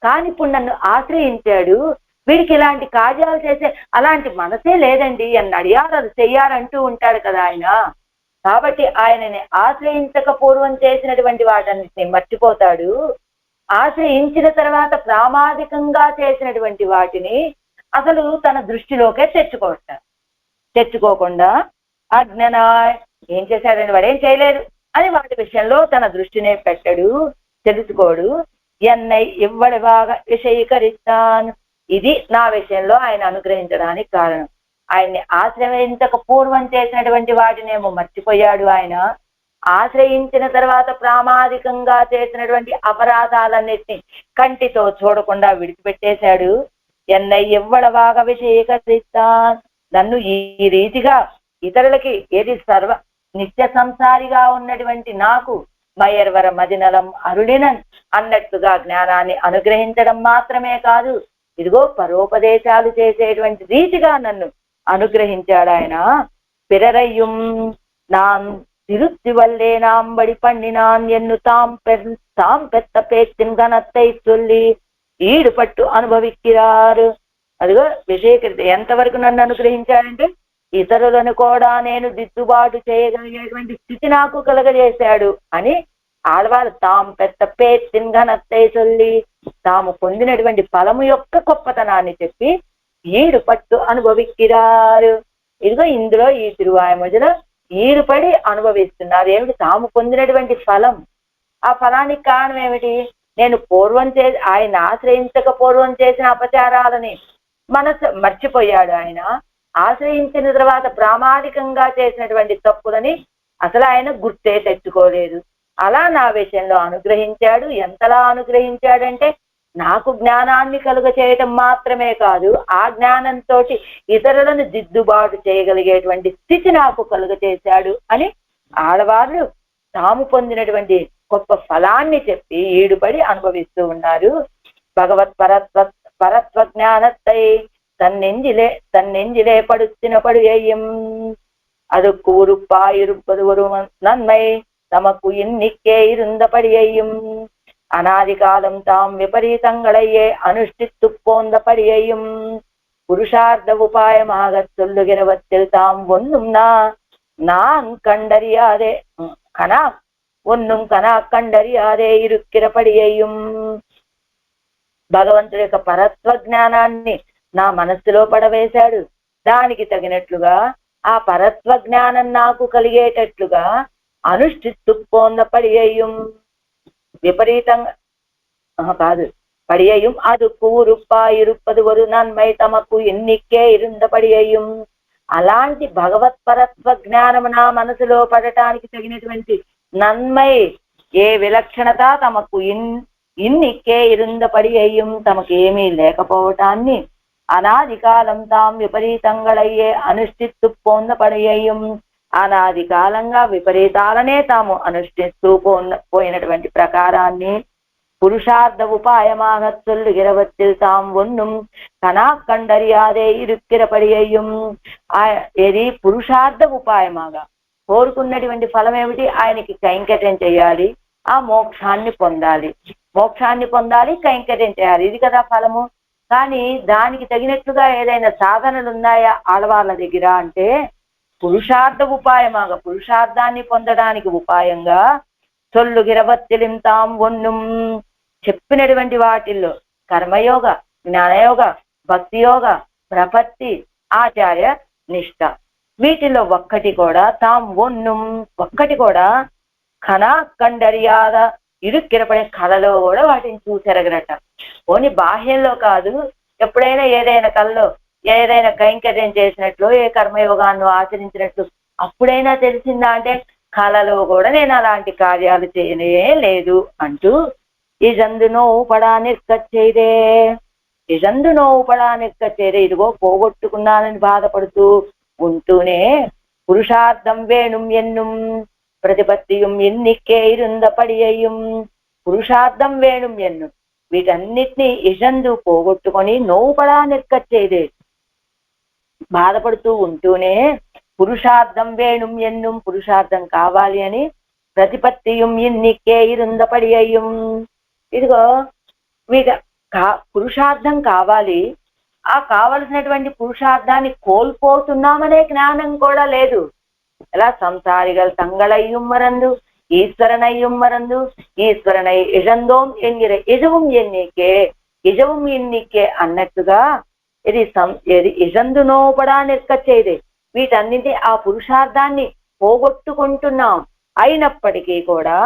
కానీ ఇప్పుడు నన్ను ఆశ్రయించాడు, వీడికి ఇలాంటి కార్యాలు చేసే అలాంటి మనసే లేదండి అని అడిగారు, అది చెయ్యారంటూ ఉంటాడు కదా ఆయన. కాబట్టి ఆయనని ఆశ్రయించక పూర్వం చేసినటువంటి వాటన్నిటిని మర్చిపోతాడు. ఆశ్రయించిన తర్వాత ప్రామాదికంగా చేసినటువంటి వాటిని అసలు తన దృష్టిలోకే తెచ్చుకోకుండా అజ్ఞన ఏం చేశాడని వాడేం చేయలేదు అని వాటి విషయంలో తన దృష్టినే పెట్టడు, తెలుసుకోడు. ఎన్నై ఇవ్వడి బాగా విషయీకరిస్తాను. ఇది నా విషయంలో ఆయన అనుగ్రహించడానికి కారణం. ఆయన్ని ఆశ్రయించక పూర్వం చేసినటువంటి వాటినేమో మర్చిపోయాడు ఆయన. ఆశ్రయించిన తర్వాత ప్రామాదికంగా చేసినటువంటి అపరాధాలన్నిటినీ కంటితో చూడకుండా విడిచిపెట్టేశాడు. ఎన్నై ఇవ్వడ బాగా విషయీకరిస్తాను. నన్ను ఈ రీతిగా ఇతరులకి ఏది సర్వ నిత్య సంసారిగా ఉన్నటువంటి నాకు మయర్వర మదినలం అరుడినన్ అన్నట్టుగా జ్ఞానాన్ని అనుగ్రహించడం మాత్రమే కాదు, ఇదిగో పరోపదేశాలు చేసేటువంటి రీతిగా నన్ను అనుగ్రహించాడు ఆయన. పిరరయ్యం నాన్ తిరుత్తి వల్లే నాంబడి పండినాన్ ఎన్ను తాం పెద్ద పేర్తిన్ ఘనత్తై చొల్లి ఈడుపట్టు అనుభవిక్కిరారు. అదిగో విషయకృత ఎంతవరకు నన్ను అనుగ్రహించాడంటే ఇతరులను కూడా నేను దిద్దుబాటు చేయగలిగేటువంటి స్థితి నాకు కలగజేశాడు అని ఆడవారు తాం పెద్ద పేర్తిన్ ఘనత్తై చొల్లి తాము పొందినటువంటి ఫలము యొక్క గొప్పతనాన్ని చెప్పి ఈడుపట్టు అనుభవిక్కిరారు. ఇదిగో ఇందులో ఈ తిరువాయుమొదలో ఈడుపడి అనుభవిస్తున్నారు. ఏమిటి? తాము పొందినటువంటి ఫలం. ఆ ఫలానికి కారణం ఏమిటి? నేను ఆయన ఆశ్రయించక పూర్వం చేసిన అపచారాలని మనసు మర్చిపోయాడు ఆయన. ఆశ్రయించిన తర్వాత ప్రామాణికంగా చేసినటువంటి తప్పులని అసలు ఆయన గుర్తే తెచ్చుకోలేదు. అలా నా విషయంలో అనుగ్రహించాడు. ఎంతలా అనుగ్రహించాడంటే నాకు జ్ఞానాన్ని కలుగ చేయటం మాత్రమే కాదు, ఆ జ్ఞానంతో ఇతరులను దిద్దుబాటు చేయగలిగేటువంటి స్థితి నాకు కలుగ చేశాడు అని ఆడవాళ్ళు తాము పొందినటువంటి గొప్ప ఫలాన్ని చెప్పి ఈడుపడి అనుభవిస్తూ ఉన్నారు. భగవత్ పరత్వ జ్ఞానத்தை தன்னெஞ்சிலே படுத்தினபடி ஐயும் அதுக்கு உறுப்பாயிருப்பது ஒரு நன்மை தமக்கு இன்னிக்கே இருந்தபடியையும் அநாதி காலம் தாம் விபரீதங்களையே அனுஷ்டித்து போந்தபடியையும் புருஷார்த்த உபாயமாக சொல்லுகிறவற்றில் தாம் ஒன்னும் நான் கண்டறியாதே கண்டறியாதே இருக்கிறபடியையும் భగవంతుడి యొక్క పరత్వ జ్ఞానాన్ని నా మనస్సులో పడవేశాడు. దానికి తగినట్లుగా ఆ పరత్వ జ్ఞానం నాకు కలిగేటట్లుగా అనుష్ఠిత్తు పోందపడియయం విపరీతంగా కాదు పడియయం అది కూరుప్పాయిరుప్పది వరు నన్మై తమకు ఎన్నికే ఇరుందపడియయం. అలాంటి భగవత్పరత్వ జ్ఞానం నా మనసులో పడటానికి తగినటువంటి నన్మై ఏ విలక్షణత తమకు ఇన్నికే ఇరుందపడియయం తమకేమీ లేకపోవటాన్ని అనాది కాలం తాం విపరీతంగళయ్యే అనుష్ఠిత్తు పోందపడియయం అనాది కాలంగా విపరీతాలనే తాము అనుష్ఠిస్తూ పోయినటువంటి ప్రకారాన్ని పురుషార్థ ఉపాయமாக சொல்லுகிறவற்றில் தாம் ஒன்னும் கனா கண்டறியாதே இருக்கிறபடியையும். ఏది పురుషార్థ ఉపాయమాగా కోరుకున్నటువంటి ఫలం ఏమిటి? ఆయనకి కైంకర్యం చేయాలి, ఆ మోక్షాన్ని పొందాలి, కైంకర్యం చేయాలి, ఇది కదా ఫలము. కానీ దానికి తగినట్లుగా ఏదైనా సాధనలు ఉన్నాయా ఆడవాళ్ళ దగ్గర అంటే పురుషార్థ ఉపాయమాగా పురుషార్థాన్ని పొందడానికి ఉపాయంగా చొల్లుగిరవత్తిలిం తాం ఒన్నుం చెప్పినటువంటి వాటిల్లో కర్మయోగ, జ్ఞానయోగ, భక్తి యోగ, ప్రపత్తి, ఆచార్య నిష్ఠ, వీటిల్లో ఒక్కటి కూడా కనా కండరియాద ఇరుక్కిరపడే కళలో కూడా వాటిని చూసెరగరట. ఓని బాహ్యంలో కాదు, ఎప్పుడైనా ఏదైనా కళలో ఏదైనా కైంకర్యం చేసినట్లు, ఏ కర్మయోగాన్ని ఆచరించినట్లు అప్పుడైనా తెలిసిందా అంటే కళలో కూడా నేను అలాంటి కార్యాలు చేయనే లేదు అంటూ ఇజందు నోవు పడా నిర్కచ్చేదే ఇదిగో పోగొట్టుకున్నానని బాధపడుతూ ఉంటూనే పురుషార్థం వేణుం ఎన్నుం ప్రతిపత్తిயும் ఎన్నికే ఇరుందపడియయం పురుషార్థం వేణుం ఎన్ను వీటన్నిటినీ ఇజందు పోగొట్టుకొని నోవు పడా నిర్కచ్చేదే బాధపడుతూ ఉంటూనే పురుషార్థం వేణుం ఎన్నుం పురుషార్థం కావాలి అని ప్రతిపత్తిயும் ఎన్నికే ఇరుందపడియయం. ఇదిగో పురుషార్థం కావాలి, ఆ కావలసినటువంటి పురుషార్థాన్ని కోల్పోతున్నామనే జ్ఞానం కూడా లేదు. ఎలా సంసారిగల్ తంగళయ్యం మరందు ஈஸ்வரனையும் மறந்து ఈశ్వరనై ఇజందోం ఎన్నిరే ఇజవం ఎన్నికే ఇజవం ఎన్నికే అన్నట్టుగా ఇది ఇజందునోపడా నిక్కచ్చేది. వీటన్నింటి ఆ పురుషార్థాన్ని పోగొట్టుకుంటున్నాం. అయినప్పటికీ కూడా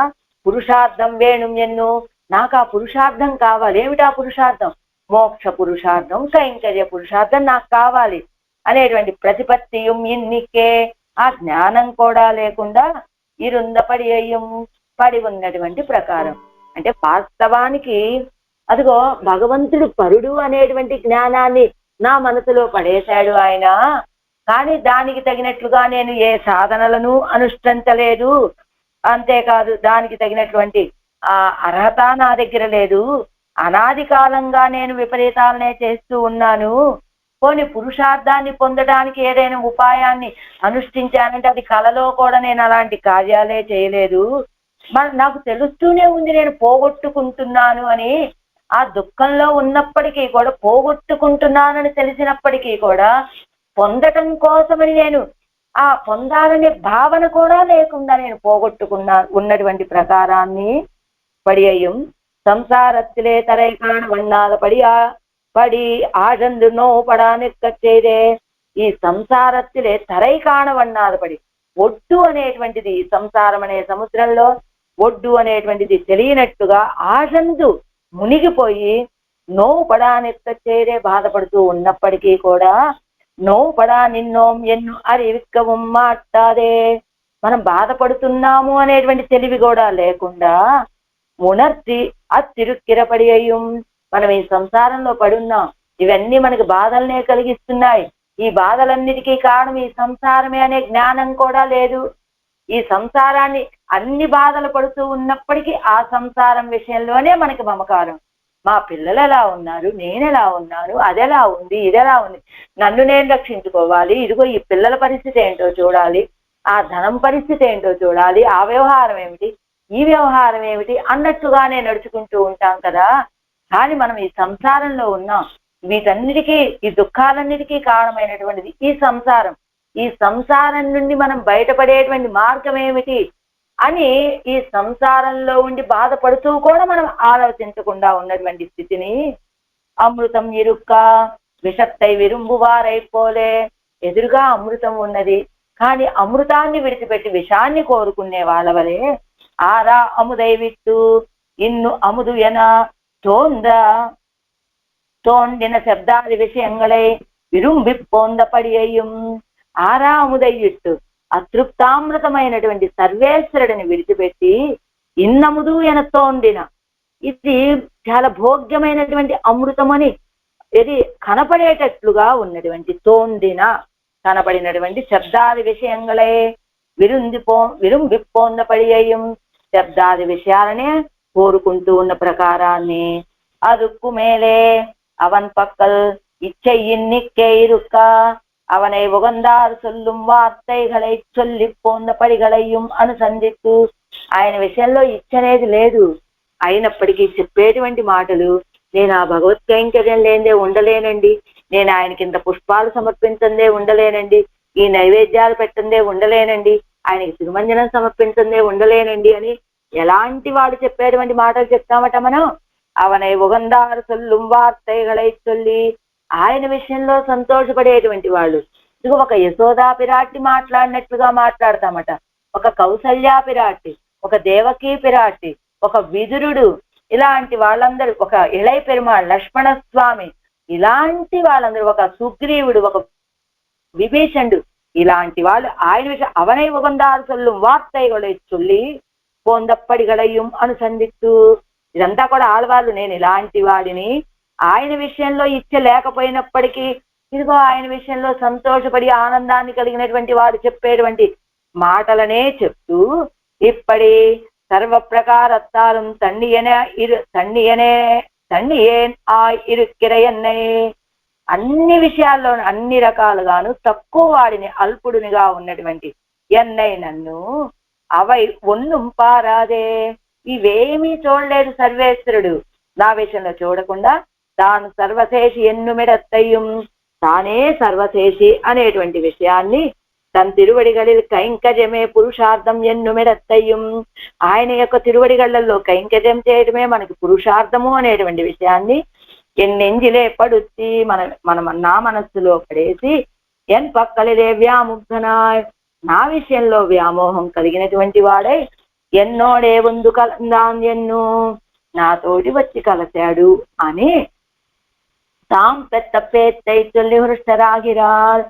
పురుషార్థం వేణుం ఎన్ను, నాకు ఆ పురుషార్థం కావాలి. ఏమిటా పురుషార్థం? మోక్ష పురుషార్థం, కైంకర్య పురుషార్థం నాకు కావాలి అనేటువంటి ప్రతిపత్తియం ఎన్నికే, ఆ జ్ఞానం కూడా లేకుండా ఇరుందపడి అయ్యం పడి ఉన్నటువంటి ప్రకారం. అంటే వాస్తవానికి అదిగో భగవంతుడు పరుడు అనేటువంటి జ్ఞానాన్ని నా మనసులో పడేశాడు ఆయన. కానీ దానికి తగినట్లుగా నేను ఏ సాధనలను అనుష్ఠించలేదు. అంతేకాదు దానికి తగినటువంటి ఆ అర్హత నా దగ్గర లేదు. అనాది కాలంగా నేను విపరీతాలనే చేస్తూ ఉన్నాను. పోనీ పురుషార్థాన్ని పొందడానికి ఏదైనా ఉపాయాన్ని అనుష్ఠించానంటే అది కలలో కూడా నేను అలాంటి కార్యాలే చేయలేదు. నాకు తెలుస్తూనే ఉంది నేను పోగొట్టుకుంటున్నాను అని. ఆ దుఃఖంలో ఉన్నప్పటికీ కూడా, పోగొట్టుకుంటున్నానని తెలిసినప్పటికీ కూడా పొందటం కోసమని నేను ఆ పొందాలనే భావన కూడా లేకుండా నేను ఉన్నటువంటి ప్రకారాన్ని పడియయం సంసారத்திலே தரை காண வண்ணாத పడి ఆజందు నోపడా నిక్కచ్చేదే. ఈ సంసారத்திலே తరై కాణవన్నాద పడి, ఒడ్డు అనేటువంటిది సంసారం అనే సముద్రంలో ఒడ్డు అనేటువంటిది తెలియనట్టుగా ఆజందు మునిగిపోయి నోపడా నిక్కచ్చేదే బాధపడుతూ ఉన్నప్పటికీ కూడా నోపడా నిన్నోం ఎన్ను అరివిక్కవం మాట్లాదే, మనం బాధపడుతున్నాము అనేటువంటి తెలివి కూడా లేకుండా ఉణర్తి అతిరుక్కిరపడి అయ్యం, మనం ఈ సంసారంలో పడున్నాం. ఇవన్నీ మనకి బాధలనే కలిగిస్తున్నాయి. ఈ బాధలన్నిటికీ కారణం ఈ సంసారమే అనే జ్ఞానం కూడా లేదు. ఈ సంసారాన్ని అన్ని బాధలు పడుతూ ఉన్నప్పటికీ ఆ సంసారం విషయంలోనే మనకి మమకారం. మా పిల్లలు ఎలా ఉన్నారు, నేనెలా ఉన్నాను, అదెలా ఉంది, ఇదెలా ఉంది, నన్ను నేను రక్షించుకోవాలి, ఇదిగో ఈ పిల్లల పరిస్థితి ఏంటో చూడాలి, ఆ ధనం పరిస్థితి ఏంటో చూడాలి, ఆ వ్యవహారం ఏమిటి, ఈ వ్యవహారం ఏమిటి అన్నట్టుగానే నడుచుకుంటూ ఉంటాం కదా. కానీ మనం ఈ సంసారంలో ఉన్నాం. వీటన్నిటికీ, ఈ దుఃఖాలన్నిటికీ కారణమైనటువంటిది ఈ సంసారం. ఈ సంసారం నుండి మనం బయటపడేటువంటి మార్గం ఏమిటి అని ఈ సంసారంలో ఉండి బాధపడుతూ కూడా మనం ఆలోచించకుండా ఉన్నటువంటి స్థితిని అమృతం ఇరుక్క విషత్తై విరుంబువారైపోలే, ఎదురుగా అమృతం ఉన్నది కానీ అమృతాన్ని విడిచిపెట్టి విషాన్ని కోరుకునే వాళ్ళ వలె ఆరా అముదైవిట్టు ఇన్ను అముదు ఎన தோன்றின శబ్దాది విషయంగళై విరుంబిప్పొందపడియయ్యం. ఆరా అముదయ్యిట్టు, అతృప్తామృతమైనటువంటి సర్వేశ్వరుడిని విడిచిపెట్టి ఇన్నముదు ఎన తోండిన, ఇది చాలా భోగ్యమైనటువంటి అమృతమని ఇది కనపడేటట్లుగా ఉన్నటువంటి తోండిన కనపడినటువంటి శబ్దాది విషయంగళే విరుంబిప్పొందపడియయ్యం, శబ్దాది విషయాలనే కోరుకుంటూ ఉన్న ప్రకారాన్ని அதுக்கு மேலே அவன் பக்கல் இச்சை இன்னிக்கே இருக்க அவனை உகந்தார் சொல்லும் వార్తైகளை சொல்லி పోంద పడిగளையும் అనుసంధిస్తూ, ఆయన విషయంలో ఇచ్చ అనేది లేదు. అయినప్పటికీ చెప్పేటువంటి మాటలు, నేను ఆ భగవత్ కైంకర్యం లేదే ఉండలేనండి, నేను ఆయనకి ఇంత పుష్పాలు సమర్పించందే ఉండలేనండి, ఈ నైవేద్యాలు పెట్టందే ఉండలేనండి, ఆయనకి తిరుమంజనం సమర్పించందే ఉండలేనండి అని ఎలాంటి వాడు చెప్పేటువంటి మాటలు చెప్తామట మనం. అవనై ఉగందారు సొల్లుం వార్తైகளை சொல்லி, ఆయన విషయంలో సంతోషపడేటువంటి వాళ్ళు. ఇదిగో ఒక యశోదా పిరాటి మాట్లాడినట్లుగా మాట్లాడతామట, ఒక కౌసల్యా పిరాటి, ఒక దేవకీ పిరాటి, ఒక విదురుడు, ఇలాంటి వాళ్ళందరూ, ఒక ఇళై పెరుమాళ్, లక్ష్మణ స్వామి, ఇలాంటి వాళ్ళందరూ, ఒక సుగ్రీవుడు, ఒక విభీషణుడు, ఇలాంటి వాళ్ళు ఆయన విషయం అవనై ఉగందారు సొల్లుం వార్తైகளை சொல்லி పొందప్పడిగలయ్యం అనుసంధిస్తూ, ఇదంతా కూడా ఆడవాళ్ళు. నేను ఇలాంటి వాడిని, ఆయన విషయంలో ఇచ్చ లేకపోయినప్పటికీ ఇదిగో ఆయన విషయంలో సంతోషపడి ఆనందాన్ని కలిగినటువంటి వాడు చెప్పేటువంటి మాటలనే చెప్తూ, ఇప్పటి సర్వ ప్రకారత్తాலும் ఇరుక్కిరయన్నై, అన్ని విషయాల్లో అన్ని రకాలుగాను తక్కువ వాడిని, అల్పుడునిగా ఉన్నటువంటి ఎన్నై నన్ను అవై ఒన్నుం పారాదే, ఇవేమీ చూడలేదు సర్వేశ్వరుడు. నా విషయంలో చూడకుండా తాను సర్వశేషి ఎన్నుమిడత్తయ్యం, తానే సర్వశేషి అనేటువంటి విషయాన్ని తన తిరువడిగళిల్ కైంకర్యమే పురుషార్థం ఎన్నుమెడత్తయ్యం. ఆయన యొక్క తిరువడిగళ్లలో కైంకర్యం చేయడమే మనకి పురుషార్థము అనేటువంటి విషయాన్ని ఎన్నెంజిలే పడుத்தி నా మనస్సులో పడేసి ఎన్ పక్కలిదే వ్యాముగ్ధనాయ్, నా విషయంలో వ్యామోహం కలిగినటువంటి వాడై ఎన్నోడే ముందు కలందాన్ ఎన్నో, నాతోటి వచ్చి కలశాడు అని తాం పెద్ద పేత్తై తొల్లి హృష్టరాగిరాల్,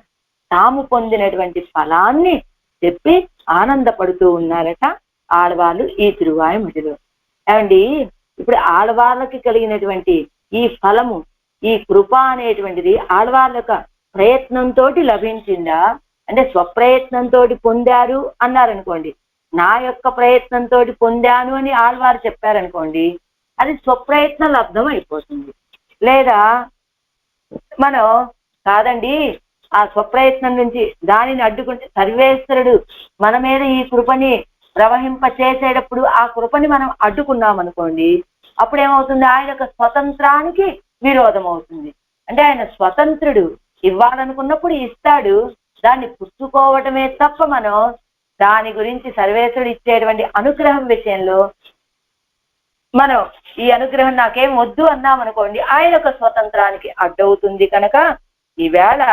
తాము పొందినటువంటి ఫలాన్ని చెప్పి ఆనందపడుతూ ఉన్నారట ఆడవాళ్ళు ఈ తిరువాయుమొழிలో. ఏమండి, ఇప్పుడు ఆడవాళ్ళకి కలిగినటువంటి ఈ ఫలము, ఈ కృప అనేటువంటిది ఆడవాళ్ళ యొక్క ప్రయత్నంతో లభించిందా, అంటే స్వప్రయత్నంతో పొందారు అన్నారనుకోండి, నా యొక్క ప్రయత్నంతో పొందాను అని ఆడవారు చెప్పారనుకోండి, అది స్వప్రయత్న లబ్ధం అయిపోతుంది. లేదా మనం కాదండి, ఆ స్వప్రయత్నం నుంచి దానిని అడ్డుకుంటే సర్వేశ్వరుడు మన మీద ఈ కృపని ప్రవహింప చేసేటప్పుడు ఆ కృపని మనం అడ్డుకున్నాం అనుకోండి, అప్పుడేమవుతుంది, ఆయన యొక్క స్వతంత్రానికి విరోధం అవుతుంది. అంటే ఆయన స్వతంత్రుడు, ఇవ్వాలనుకున్నప్పుడు ఇస్తాడు, దాన్ని పుచ్చుకోవటమే తప్ప మనం దాని గురించి సర్వేశ్వరుడు ఇచ్చేటువంటి అనుగ్రహం విషయంలో మనం ఈ అనుగ్రహం నాకేం వద్దు అన్నాం అనుకోండి, ఆయన యొక్క స్వతంత్రానికి అడ్డవుతుంది. కనుక ఈవేళ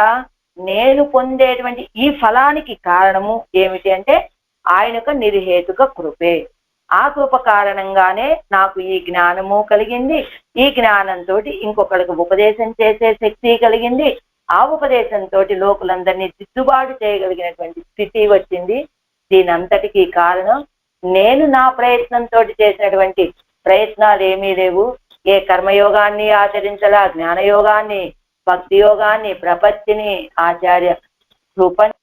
నేను పొందేటువంటి ఈ ఫలానికి కారణము ఏమిటి అంటే ఆయన యొక్క నిర్హేతుక కృపే. ఆ కృప కారణంగానే నాకు ఈ జ్ఞానము కలిగింది, ఈ జ్ఞానంతో ఇంకొకరికి ఉపదేశం చేసే శక్తి కలిగింది, ఆ ఉపదేశంతో లోకులందరినీ దిద్దుబాటు చేయగలిగినటువంటి స్థితి వచ్చింది. దీనంతటికీ కారణం నేను నా ప్రయత్నంతో చేసినటువంటి ప్రయత్నాలు ఏమీ లేవు. ఏ కర్మయోగాన్ని ఆచరించలా, జ్ఞానయోగాన్ని, భక్తి యోగాన్ని, ప్రపత్తిని, ఆచార్య కృపని